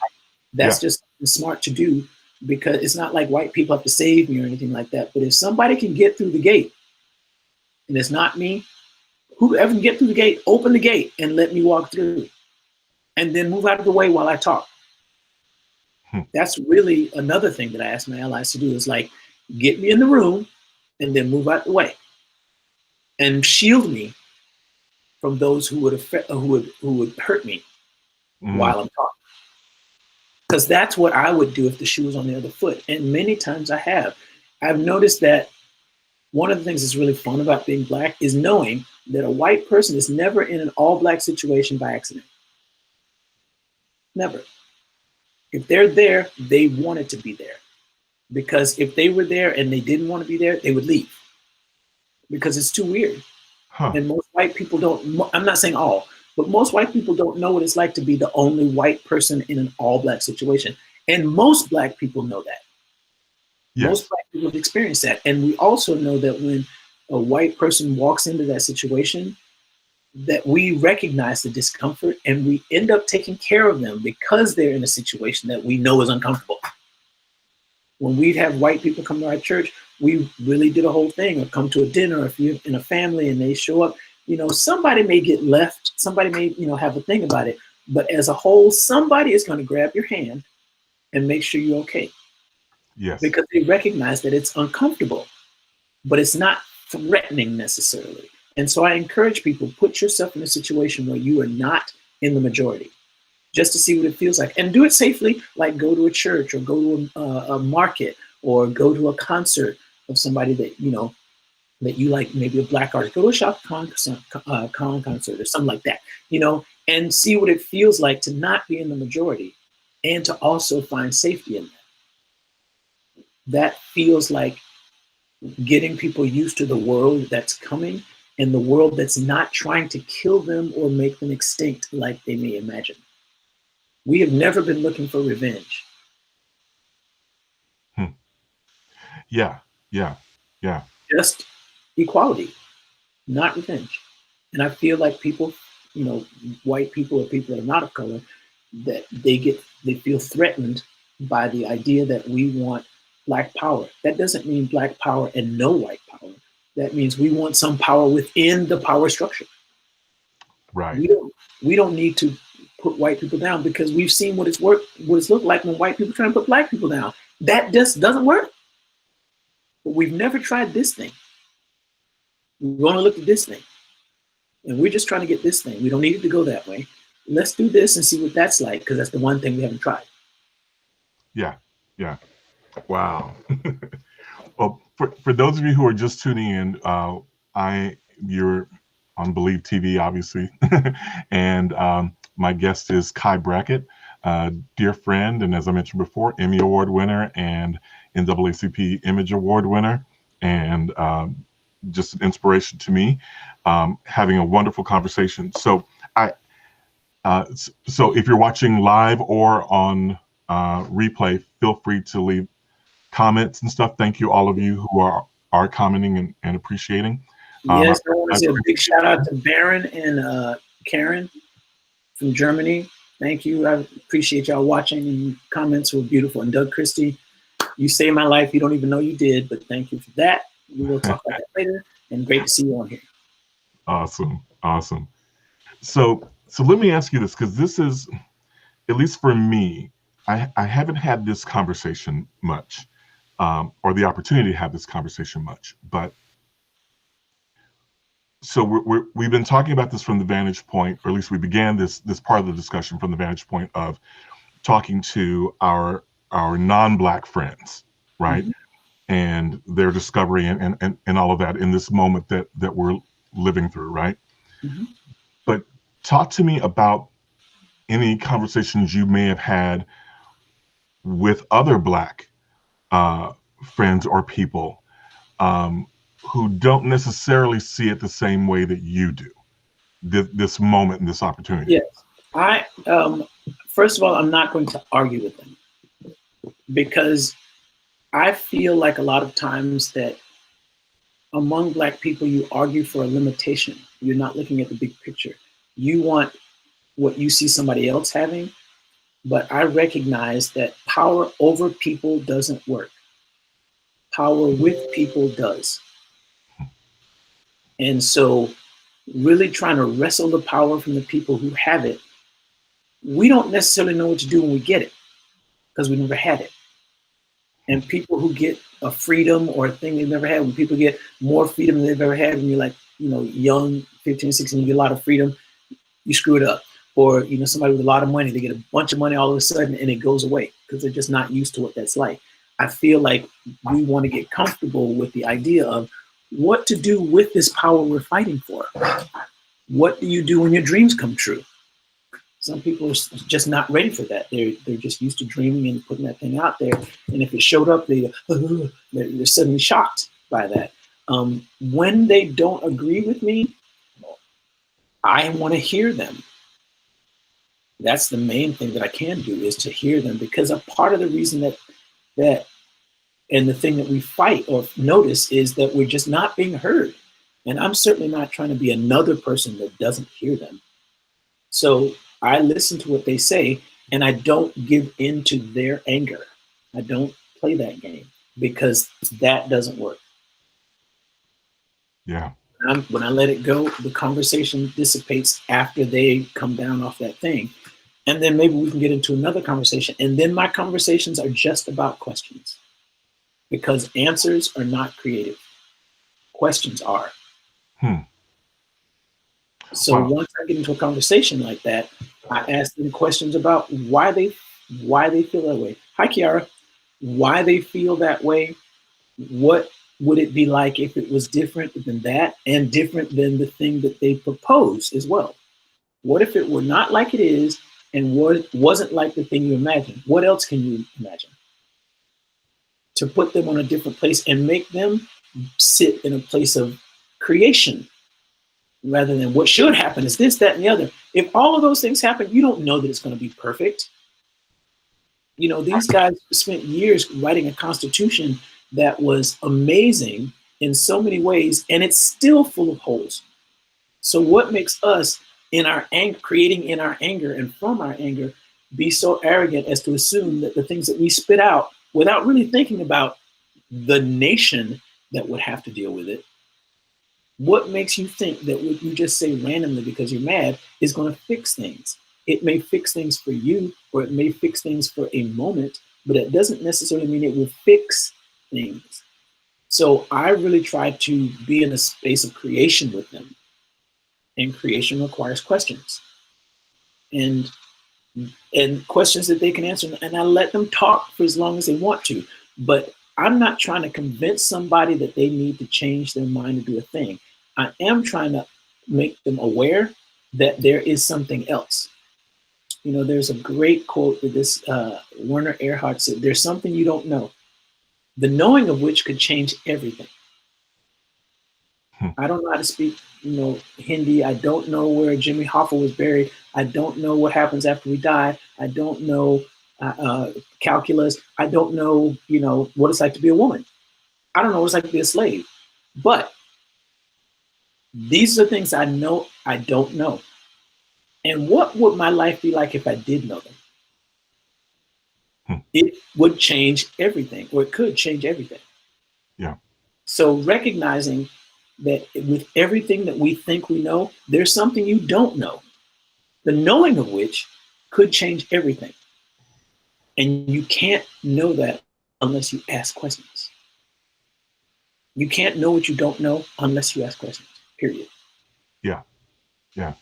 That's just smart to do, because it's not like white people have to save me or anything like that. But if somebody can get through the gate and it's not me, whoever can get through the gate, open the gate and let me walk through and then move out of the way while I talk. That's really another thing that I ask my allies to do, is like, get me in the room and then move out the way and shield me from those who would hurt me while I'm talking. Because that's what I would do if the shoe was on the other foot. And many times I have. I've noticed that one of the things that's really fun about being Black is knowing that a white person is never in an all Black situation by accident. Never. If they're there, they wanted to be there. Because if they were there and they didn't want to be there, they would leave. Because it's too weird. And most white people don't, I'm not saying all, but most white people don't know what it's like to be the only white person in an all Black situation. And most Black people know that. Most Black people have experienced that. And we also know that when a white person walks into that situation, that we recognize the discomfort and we end up taking care of them because they're in a situation that we know is uncomfortable. When we'd have white people come to our church, we really did a whole thing, or come to a dinner, if you're in a family and they show up, you know, somebody may get left, somebody may, you know, have a thing about it, but as a whole, somebody is going to grab your hand and make sure you're okay. Yes. Because they recognize that it's uncomfortable, but it's not threatening necessarily. And so I encourage people, put yourself in a situation where you are not in the majority, just to see what it feels like, and do it safely, like go to a church or go to a market or go to a concert of somebody that, you know, that you like, maybe a Black artist. Go to a Shaka Khan concert or something like that, you know, and see what it feels like to not be in the majority and to also find safety in that. That feels like getting people used to the world that's coming in the world that's not trying to kill them or make them extinct like they may imagine. We have never been looking for revenge. Hmm. Yeah, yeah, yeah. Just equality, not revenge. And I feel like people, white people or people that are not of color, that they feel threatened by the idea that we want black power. That doesn't mean black power and no white power. That means we want some power within the power structure. Right. We don't need to put white people down because we've seen what it's looked like when white people try to put black people down. That just doesn't work. But we've never tried this thing. We want to look at this thing. And we're just trying to get this thing. We don't need it to go that way. Let's do this and see what that's like, because that's the one thing we haven't tried. Yeah, yeah. Wow. Well, for those of you who are just tuning in, you're on Believe TV, obviously, and my guest is Kye Brackett, dear friend, and as I mentioned before, Emmy Award winner and NAACP Image Award winner, and just an inspiration to me. Having a wonderful conversation. So if you're watching live or on replay, feel free to leave comments and stuff. Thank you, all of you who are commenting and appreciating. Yes, I want to say a big shout out to Baron and Karen from Germany. Thank you. I appreciate y'all watching, and comments were beautiful. And Doug Christie, you saved my life. You don't even know you did, but thank you for that. We will talk about that later. And great to see you on here. Awesome, awesome. So let me ask you this, because this is, at least for me, I haven't had this conversation much, or the opportunity to have this conversation much. But so we've been talking about this from the vantage point, or at least we began this part of the discussion from the vantage point of talking to our non-Black friends, right? Mm-hmm. And their discovery and all of that in this moment that we're living through, right? Mm-hmm. But talk to me about any conversations you may have had with other Black friends or people who don't necessarily see it the same way that you do, this moment and this opportunity. Yes. First of all, I'm not going to argue with them, because I feel like a lot of times that among Black people, you argue for a limitation. You're not looking at the big picture. You want what you see somebody else having, but I recognize that power over people doesn't work. Power with people does. And so really trying to wrestle the power from the people who have it, we don't necessarily know what to do when we get it, because we never had it. And people who get a freedom or a thing they've never had, when people get more freedom than they've ever had, when you're like, young, 15, 16, you get a lot of freedom, you screw it up. Or, somebody with a lot of money, they get a bunch of money all of a sudden and it goes away because they're just not used to what that's like. I feel like we want to get comfortable with the idea of what to do with this power we're fighting for. What do you do when your dreams come true? Some people are just not ready for that. They're just used to dreaming and putting that thing out there. And if it showed up, they're suddenly shocked by that. When they don't agree with me, I want to hear them. That's the main thing that I can do, is to hear them, because a part of the reason that and the thing that we fight or notice is that we're just not being heard. And I'm certainly not trying to be another person that doesn't hear them. So I listen to what they say, and I don't give in to their anger. I don't play that game, because that doesn't work. Yeah. When I let it go, the conversation dissipates after they come down off that thing. And then maybe we can get into another conversation. And then my conversations are just about questions, because answers are not creative. Questions are. So wow. Once I get into a conversation like that, I ask them questions about why they feel that way. Hi, Kiara. Why they feel that way. What would it be like if it was different than that, and different than the thing that they propose as well? What if it were not like it is, and wasn't like the thing you imagine? What else can you imagine? To put them on a different place and make them sit in a place of creation rather than what should happen is this, that, and the other. If all of those things happen, you don't know that it's going to be perfect. You know, these guys spent years writing a constitution that was amazing in so many ways, and it's still full of holes. So what makes us in our anger, creating in our anger and from our anger, be so arrogant as to assume that the things that we spit out without really thinking about the nation that would have to deal with it, what makes you think that what you just say randomly because you're mad is going to fix things? It may fix things for you, or it may fix things for a moment, but it doesn't necessarily mean it will fix things. So I really try to be in a space of creation with them, and creation requires questions and questions that they can answer, and I let them talk for as long as they want to. But I'm not trying to convince somebody that they need to change their mind to do a thing. I am trying to make them aware that there is something else. You know, there's a great quote that this Werner Erhard said, there's something you don't know, the knowing of which could change everything. I don't know how to speak, Hindi. I don't know where Jimmy Hoffa was buried. I don't know what happens after we die. I don't know calculus. I don't know, what it's like to be a woman. I don't know what it's like to be a slave. But these are things I know I don't know. And what would my life be like if I did know them? It would change everything, or it could change everything. Yeah. So recognizing that with everything that we think we know, there's something you don't know, the knowing of which could change everything. And you can't know that unless you ask questions. You can't know what you don't know unless you ask questions, period. Yeah. Yeah.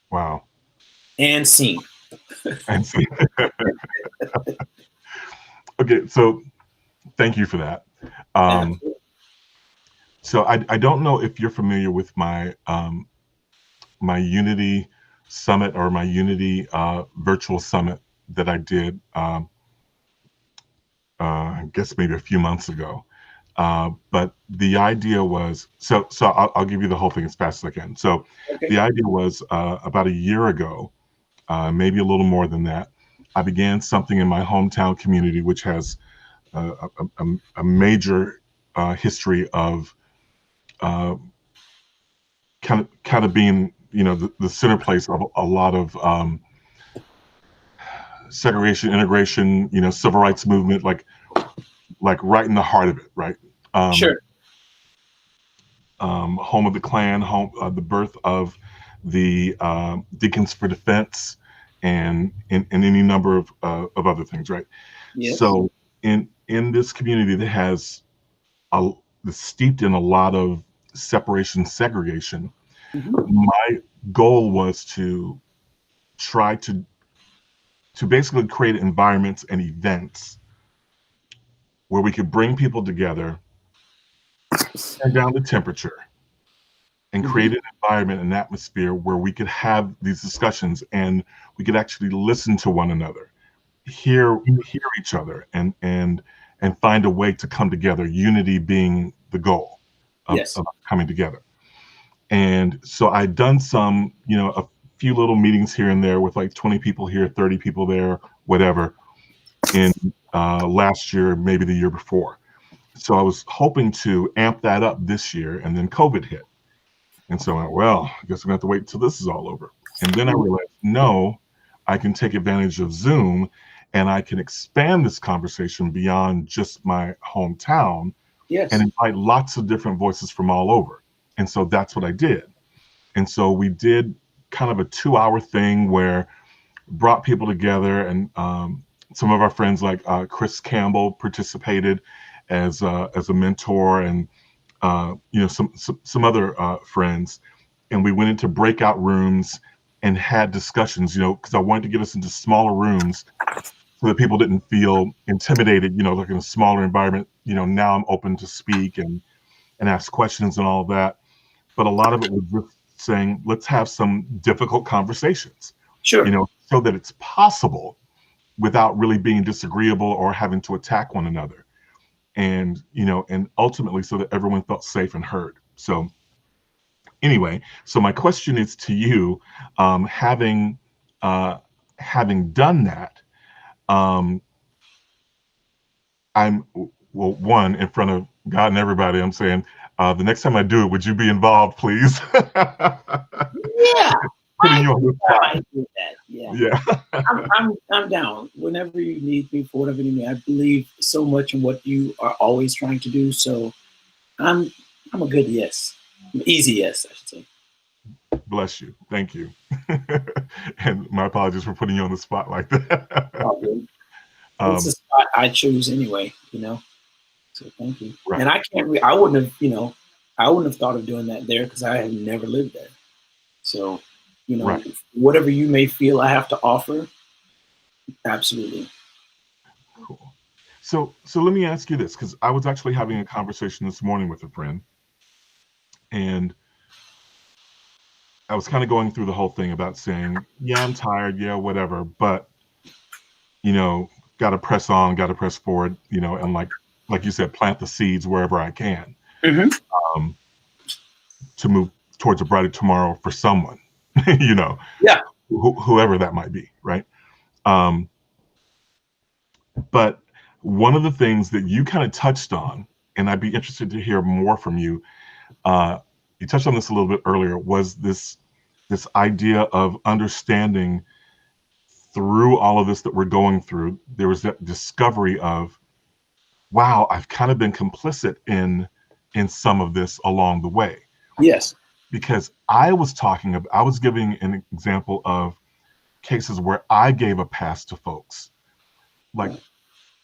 Wow. And scene. And so, okay, so thank you for that. So I don't know if you're familiar with my my Unity Summit, or my Unity virtual summit that I did, I guess maybe a few months ago. But the idea was, so I'll give you the whole thing as fast as I can. So Okay. the idea was, about a year ago, maybe a little more than that, I began something in my hometown community, which has a major history of kind of being, the center place of a lot of segregation, integration, civil rights movement, like right in the heart of it, right? Sure. Home of the Klan, home, the birth of the Deacons for Defense, and any number of other things, right? Yes. So in this community that has that's steeped in a lot of separation, segregation, my goal was to try to basically create environments and events where we could bring people together, turn down the temperature, and create an environment, an atmosphere where we could have these discussions, and we could actually listen to one another, hear each other, and find a way to come together, unity being the goal of, Yes. of coming together. And so I'd done some, a few little meetings here and there with like 20 people here, 30 people there, whatever, in last year, maybe the year before. So I was hoping to amp that up this year, and then COVID hit. And so I went, well, I guess I'm gonna have to wait until this is all over. And then I realized, no, I can take advantage of Zoom, and I can expand this conversation beyond just my hometown, Yes. and invite lots of different voices from all over. And so that's what I did. And so we did kind of a 2-hour thing where brought people together, and some of our friends like Chris Campbell participated as a mentor, and some other friends, and we went into breakout rooms and had discussions, because I wanted to get us into smaller rooms so that people didn't feel intimidated, like in a smaller environment. Now I'm open to speak and ask questions and all of that. But a lot of it was just saying, let's have some difficult conversations, Sure. so that it's possible without really being disagreeable or having to attack one another. And, and ultimately so that everyone felt safe and heard. So Anyway, so my question is to you, having having done that, um, I'm well, one, in front of God and everybody, I'm saying, the next time I do it, would you be involved, please? Yeah, Putting I you on the I spot. might do that. Yeah, Yeah. I'm down. Whenever you need me for whatever you need. I believe so much in what you are always trying to do. So I'm I'm a good yes, easy yes, I should say. Bless you. Thank you. And my apologies for putting you on the spot like that. Probably. It's a um, spot I choose anyway. You know. So thank you. right, And I can't. I wouldn't have. I wouldn't have thought of doing that there because I have never lived there. So, right. whatever you may feel I have to offer, absolutely. Cool. So let me ask you this, because I was actually having a conversation this morning with a friend, and I was kind of going through the whole thing about saying, yeah, I'm tired, yeah, whatever, but you know, got to press on, got to press forward, and like you said, plant the seeds wherever I can, Hmm. um, to move towards a brighter tomorrow for someone, you know, Yeah. whoever that might be, right? Um, but one of the things that you kind of touched on, and I'd be interested to hear more from you. You touched on this a little bit earlier. Was this idea of understanding through all of this that we're going through? There was that discovery of, wow, I've kind of been complicit in some of this along the way, Yes. because I was giving an example of cases where I gave a pass to folks.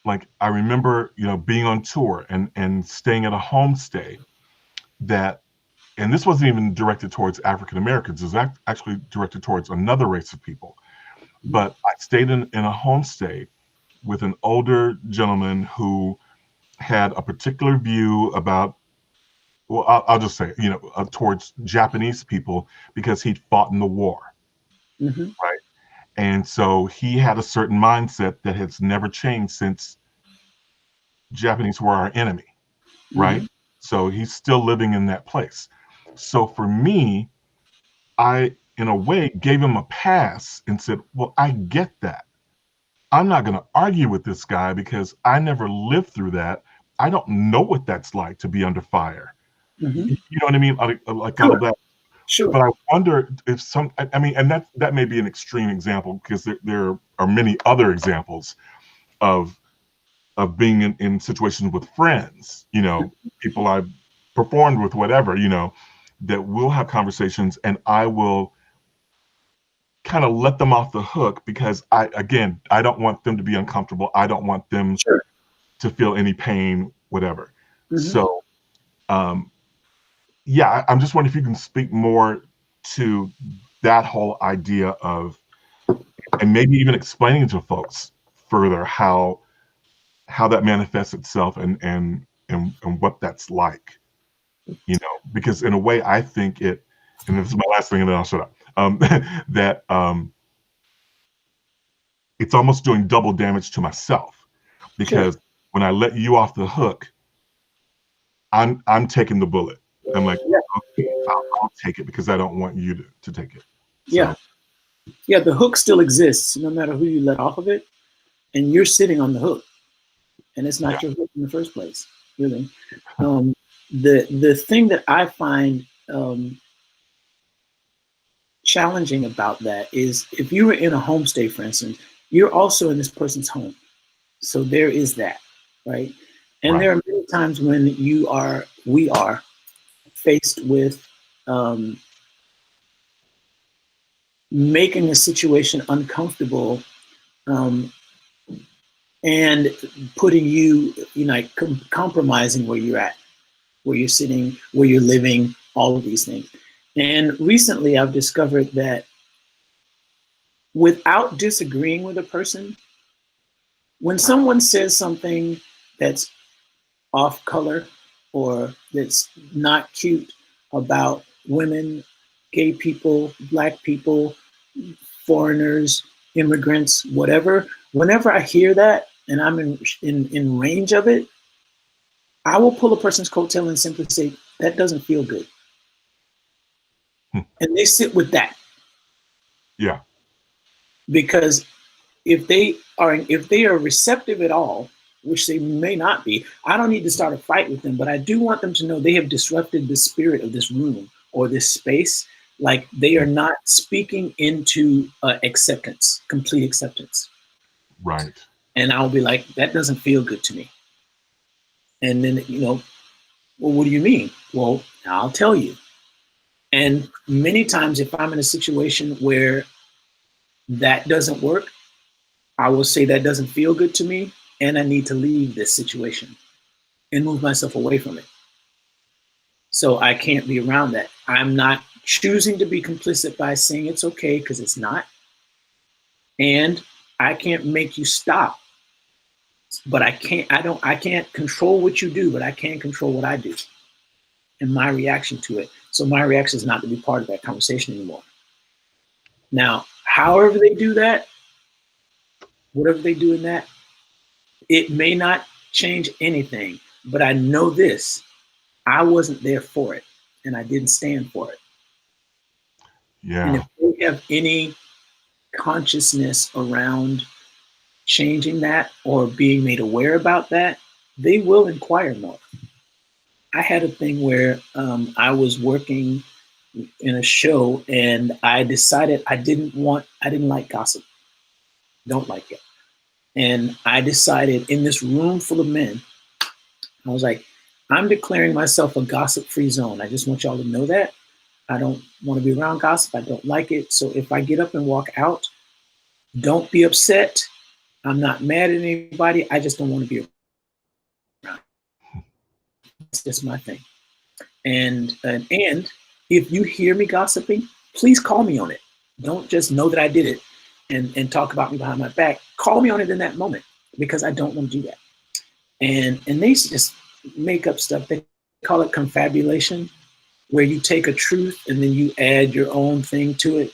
Like I remember, being on tour and staying at a homestay that, and this wasn't even directed towards African Americans. It was actually directed towards another race of people. But I stayed in a homestay with an older gentleman who had a particular view about, well, I'll just say, towards Japanese people because he'd fought in the war, Hmm. right? And so he had a certain mindset that has never changed since Japanese were our enemy, right? Hmm. So he's still living in that place. So for me, I, in a way, gave him a pass and said, well, I get that. I'm not going to argue with this guy because I never lived through that. I don't know what that's like to be under fire. Hmm. You know what I mean? Like all of Sure. that. Sure. But I wonder if I mean, and that may be an extreme example because there are many other examples of being in situations with friends, people I've performed with, whatever, that we'll have conversations and I will kind of let them off the hook because I don't want them to be uncomfortable. I don't want them Sure. to feel any pain, whatever. Hmm. So, um, yeah, I'm just wondering if you can speak more to that whole idea of, and maybe even explaining to folks further how that manifests itself and what that's like, because in a way I think it, and this is my last thing and then I'll shut up, that it's almost doing double damage to myself Sure. because when I let you off the hook, I'm taking the bullet. I'm like, Yeah. okay, I'll take it because I don't want you to take it. Yeah. So Yeah. The hook still exists no matter who you let off of it, and you're sitting on the hook, and it's yeah, not your hook in the first place, really. Um, the thing that I find challenging about that is if you were in a homestay, for instance, you're also in this person's home. So there is that, right? And right, there are many times when we are faced with um, making a situation uncomfortable, um, and putting like compromising where you're at, where you're sitting, where you're living, all of these things. And recently I've discovered that without disagreeing with a person, when someone says something that's off color or that's not cute about women, gay people, black people, foreigners, immigrants, whatever, whenever I hear that and I'm in range of it, I will pull a person's coattail and simply say, that doesn't feel good. And they sit with that, Yeah. because if they are receptive at all, which they may not be, I don't need to start a fight with them, but I do want them to know they have disrupted the spirit of this room or this space. Like, they are not speaking into acceptance, complete acceptance. Right. And I'll be like, that doesn't feel good to me. And then, well, what do you mean? Well, I'll tell you. And many times, if I'm in a situation where that doesn't work, I will say that doesn't feel good to me, and I need to leave this situation and move myself away from it. So I can't be around that. I'm not choosing to be complicit by saying it's okay, because it's not. And I can't make you stop, but I can't control what you do, but I can control what I do and my reaction to it. So my reaction is not to be part of that conversation anymore. Now, however they do that, whatever they do in that, it may not change anything, but I know this: I wasn't there for it, and I didn't stand for it. And Yeah. if they have any consciousness around changing that or being made aware about that, they will inquire more. I had a thing where I was working in a show, and I decided I didn't like gossip, don't like it. And I decided, in this room full of men, I was like, I'm declaring myself a gossip free zone. I just want y'all to know that. I don't want to be around gossip. I don't like it. So if I get up and walk out, don't be upset. I'm not mad at anybody. I just don't want to be around. It's just my thing. And if you hear me gossiping, please call me on it. Don't just know that I did it and talk about me behind my back. Call me on it in that moment, because I don't want to do that. And they just make up stuff. They call it confabulation, where you take a truth and then you add your own thing to it.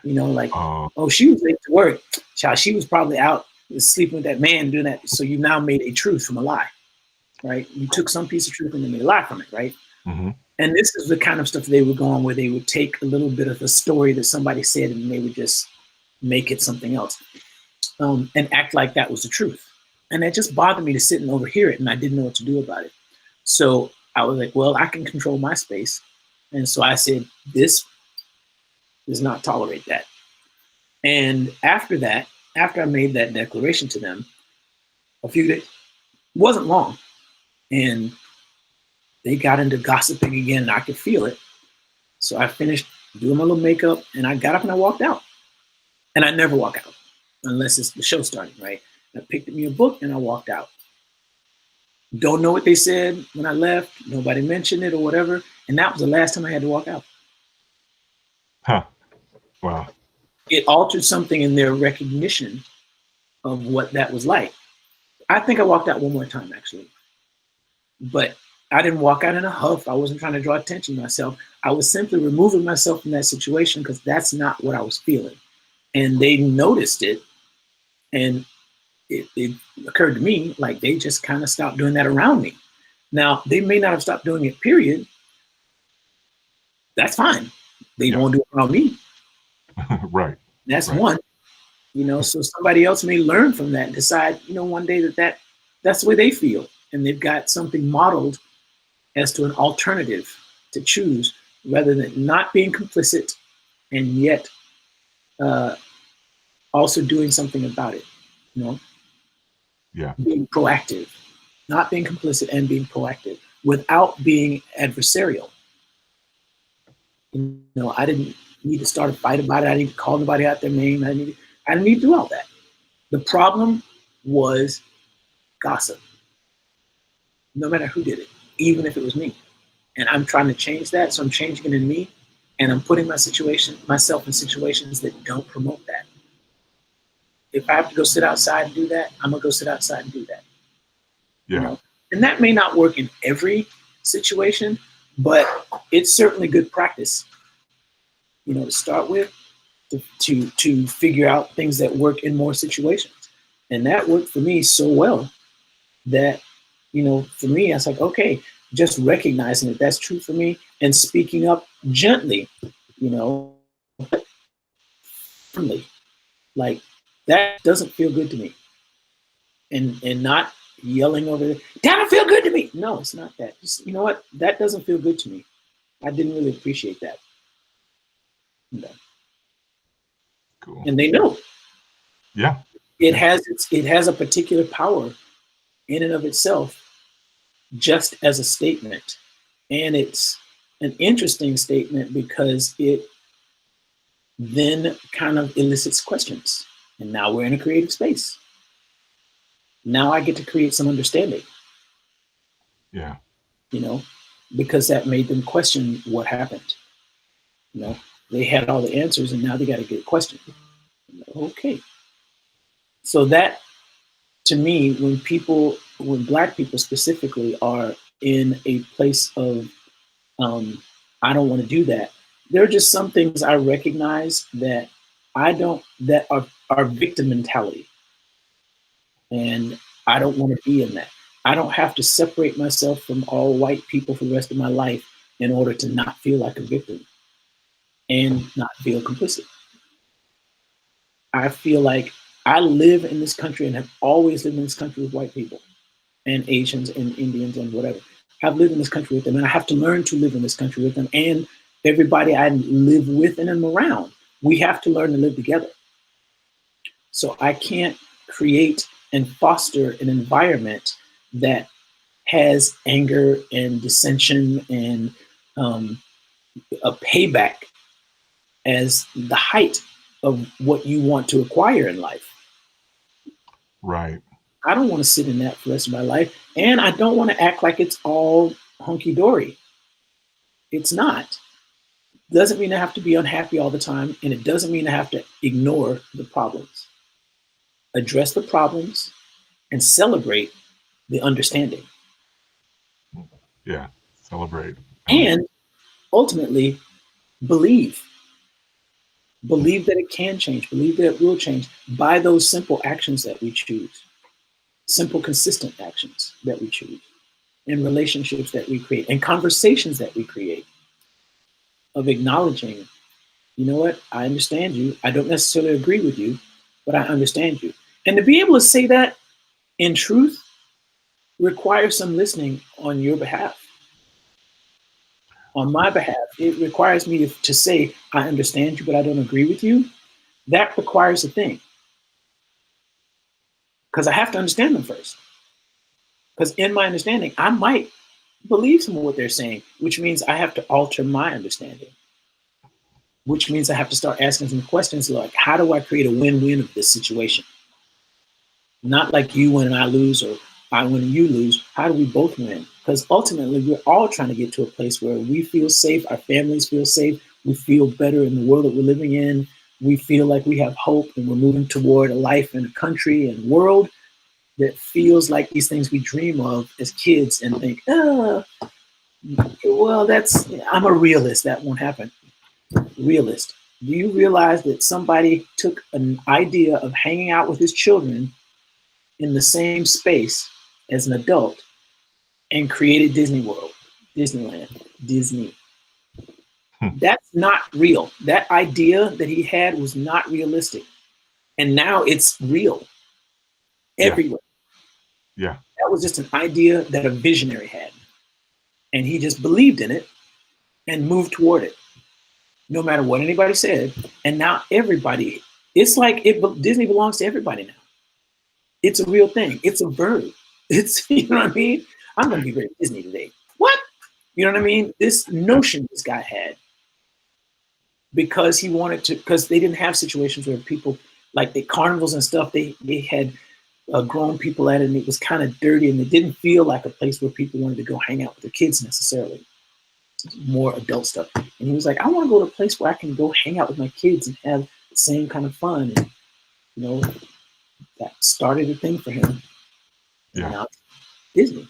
Like, oh, she was late to work. Child, she was probably out sleeping with that man doing that. So you now made a truth from a lie, right? You took some piece of truth and then made a lie from it, right? Mm-hmm. And this is the kind of stuff they would go on, where they would take a little bit of a story that somebody said and they would just make it something else, and act like that was the truth. And that just bothered me to sit and overhear it, and I didn't know what to do about it. So I was like, well, I can control my space. And so I said, this does not tolerate that. And after that, after I made that declaration to them, a few days, wasn't long, and they got into gossiping again, and I could feel it. So I finished doing my little makeup, and I got up and I walked out. And I never walk out unless it's the show starting, right? I picked up me a book and I walked out. Don't know what they said when I left. Nobody mentioned it or whatever. And that was the last time I had to walk out. Huh. Wow. It altered something in their recognition of what that was like. I think I walked out one more time, actually. But I didn't walk out in a huff. I wasn't trying to draw attention to myself. I was simply removing myself from that situation, because that's not what I was feeling. And they noticed it. And it occurred to me, like, they just kind of stopped doing that around me. Now, they may not have stopped doing it, period. That's fine. They won't do it around me. Right. That's right. One. So somebody else may learn from that and decide, one day that's the way they feel. And they've got something modeled as to an alternative to choose, rather than not being complicit and yet also doing something about it. Yeah. Being proactive, not being complicit and being proactive without being adversarial. I didn't need to start a fight about it. I didn't need to call nobody out their name. I didn't need to do all that. The problem was gossip, no matter who did it, even if it was me. And I'm trying to change that. So I'm changing it in me, and I'm putting myself in situations that don't promote that. If I have to go sit outside and do that, I'm gonna go sit outside and do that. Yeah. And that may not work in every situation, but it's certainly good practice, to start with, to figure out things that work in more situations. And that worked for me so well that, for me, I was like, okay, just recognizing that that's true for me and speaking up gently, you know, firmly. Like that doesn't feel good to me. And not yelling over there, that don't feel good to me. No, it's not that. Just, you know what? That doesn't feel good to me. I didn't really appreciate that. No. Cool. And they know Yeah. it Yeah. has a particular power in and of itself, just as a statement. And it's an interesting statement because it then kind of elicits questions. And now we're in a creative space. Now I get to create some understanding, Yeah. you know, because that made them question what happened. You know, they had all the answers and now they got to get questioned. Okay. So that, to me, when Black people specifically are in a place of, I don't want to do that, there are just some things I recognize that that are victim mentality. And I don't want to be in that. I don't have to separate myself from all white people for the rest of my life in order to not feel like a victim and not feel complicit. I feel like I live in this country and have always lived in this country with white people and Asians and Indians and whatever. I've lived in this country with them, and I have to learn to live in this country with them and everybody I live with and am around. We have to learn to live together. So I can't create and foster an environment that has anger and dissension and a payback as the height of what you want to acquire in life. Right. I don't want to sit in that for the rest of my life. And I don't want to act like it's all hunky dory. It's not. Doesn't mean I have to be unhappy all the time. And it doesn't mean I have to ignore the problems. Address the problems and celebrate the understanding. Yeah. Celebrate. And ultimately, believe. Believe that it can change. Believe that it will change by those simple actions that we choose. Simple, consistent actions that we choose. And relationships that we create. And conversations that we create. Of acknowledging, you know what, I understand you. I don't necessarily agree with you, but I understand you. And to be able to say that in truth requires some listening on your behalf. On my behalf, it requires me to say, I understand you, but I don't agree with you. That requires a thing. Because I have to understand them first. Because in my understanding, I might believe some of what they're saying, which means I have to alter my understanding. Which means I have to start asking some questions like, how do I create a win-win of this situation? Not like you win and I lose, or I win and you lose. How do we both win? Because ultimately, we're all trying to get to a place where we feel safe, our families feel safe, we feel better in the world that we're living in. We feel like we have hope and we're moving toward a life in a country and world that feels like these things we dream of as kids and think, oh, well, I'm a realist. That won't happen. Realist. Do you realize that somebody took an idea of hanging out with his children in the same space as an adult and created Disney World, Disneyland, Disney? That's not real. That idea that he had was not realistic. And now it's real Yeah. everywhere. Yeah. That was just an idea that a visionary had. And he just believed in it and moved toward it, no matter what anybody said. And now everybody, it's like Disney belongs to everybody now. It's a real thing. It's a verb. It's, you know what I mean? I'm going to be very Disney today. What? You know what I mean? This notion this guy had, because he wanted to, because they didn't have situations where people, like the carnivals and stuff, they had grown people at it, and it was kind of dirty, and it didn't feel like a place where people wanted to go hang out with their kids necessarily. More adult stuff. And he was like, I want to go to a place where I can go hang out with my kids and have the same kind of fun. And, you know, that started a thing for him. And Yeah. now it's Disney.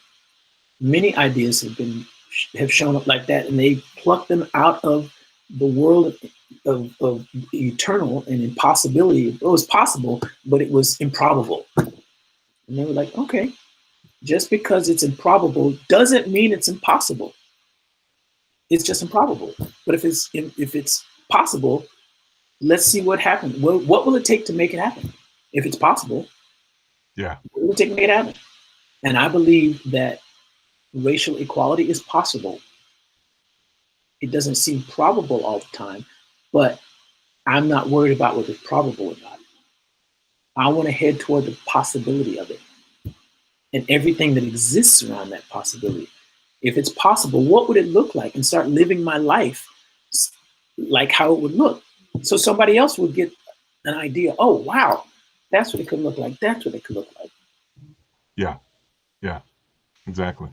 Many ideas have shown up like that, and they plucked them out of the world of eternal and impossibility. It was possible, but it was improbable. And they were like, okay, just because it's improbable doesn't mean it's impossible. It's just improbable. But if it's possible, let's see what happens. What will it take to make it happen? If it's possible, Yeah. what will it take to make it happen? And I believe that racial equality is possible. It doesn't seem probable all the time, but I'm not worried about whether it's probable or not. I want to head toward the possibility of it and everything that exists around that possibility. If it's possible, what would it look like? And start living my life like how it would look. So somebody else would get an idea. Oh, wow, that's what it could look like. That's what it could look like. Yeah. Yeah. Exactly.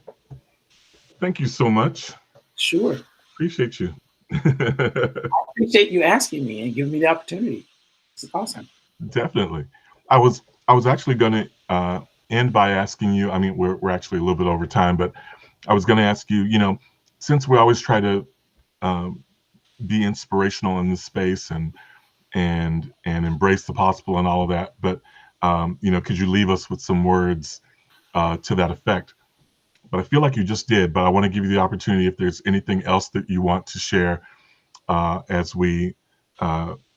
Thank you so much. Sure. Appreciate you. I appreciate you asking me and giving me the opportunity. It's awesome. Definitely. I was actually going to end by asking you. I mean, we're actually a little bit over time, but I was going to ask you. Since we always try to um, be inspirational in this space and embrace the possible and all of that, but could you leave us with some words to that effect? But I feel like you just did. But I want to give you the opportunity if there's anything else that you want to share as we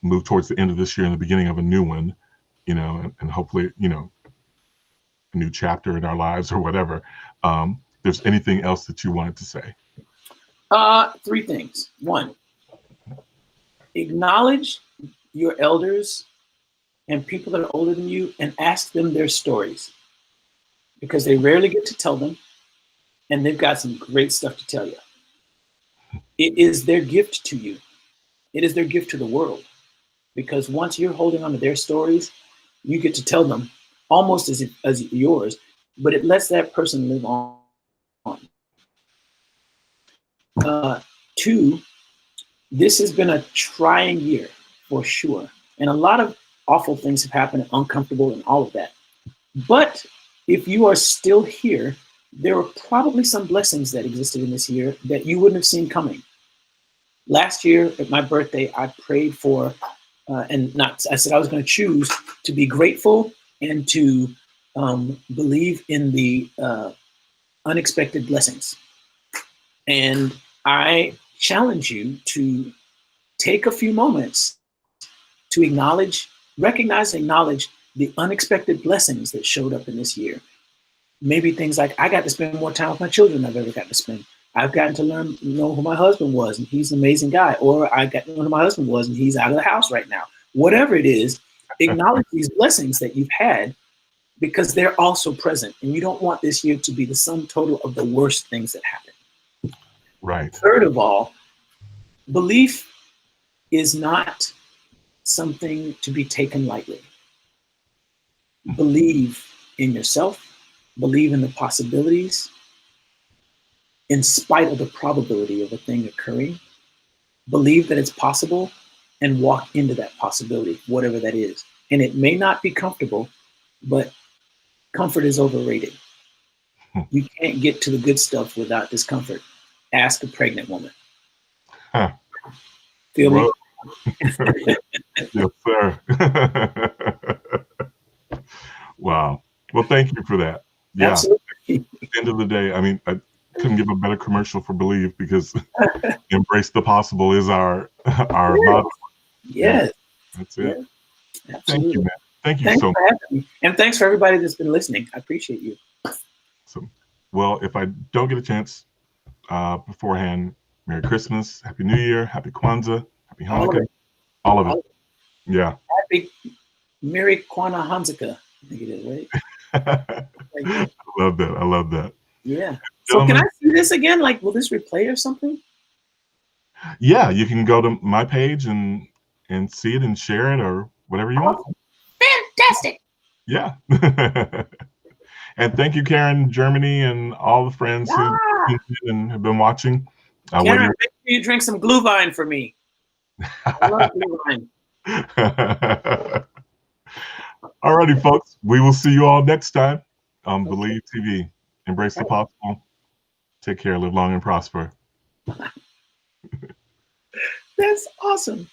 move towards the end of this year and the beginning of a new one, and hopefully, a new chapter in our lives or whatever. There's anything else that you wanted to say? Three things. One, acknowledge your elders and people that are older than you and ask them their stories because they rarely get to tell them and they've got some great stuff to tell you. It is their gift to you. It is their gift to the world because once you're holding on to their stories, you get to tell them almost as yours, but it lets that person live on. Two, this has been a trying year for sure. And a lot of awful things have happened, uncomfortable and all of that. But if you are still here, there are probably some blessings that existed in this year that you wouldn't have seen coming. Last year at my birthday, I prayed for, I said I was going to choose to be grateful and to believe in the unexpected blessings. And I challenge you to take a few moments to recognize and acknowledge the unexpected blessings that showed up in this year. Maybe things like I got to spend more time with my children than I've ever got to spend. I've gotten to know who my husband was, and he's an amazing guy. Or I got to know who my husband was, and he's out of the house right now. Whatever it is, acknowledge these blessings that you've had because they're also present. And you don't want this year to be the sum total of the worst things that happen. Right. Third of all, belief is not something to be taken lightly. Believe in yourself, believe in the possibilities, in spite of the probability of a thing occurring. Believe that it's possible and walk into that possibility, whatever that is. And it may not be comfortable, but comfort is overrated. You can't get to the good stuff without discomfort. Ask a pregnant woman. Huh. Feel me? Yes, sir. Wow. Well, thank you for that. Yeah. Absolutely. At the end of the day, I mean, I couldn't give a better commercial for Believe because embrace the possible is our motto. Yes. Yeah, that's it. Yes. Thank you, man. Thank you Thanks so for much. having me. And thanks for everybody that's been listening. I appreciate you. So, well, if I don't get a chance beforehand, Merry Christmas, Happy New Year, Happy Kwanzaa, Happy Hanukkah, all of it. Yeah. Happy Merry Kwana Hanzaka, I think it is, right? I love that. I love that. Yeah. So Gentlemen, can I see this again? Like, will this replay or something? yeah, you can go to my page and see it and share it or whatever you want. Fantastic. Yeah. And thank you, Karen, Germany, and all the friends who tuned in and have been watching. Karen, make sure you drink some Glühwein for me. I love Glühwein. Alrighty, folks. We will see you all next time on Believe TV. Embrace the possible. Take care. Live long and prosper. That's awesome.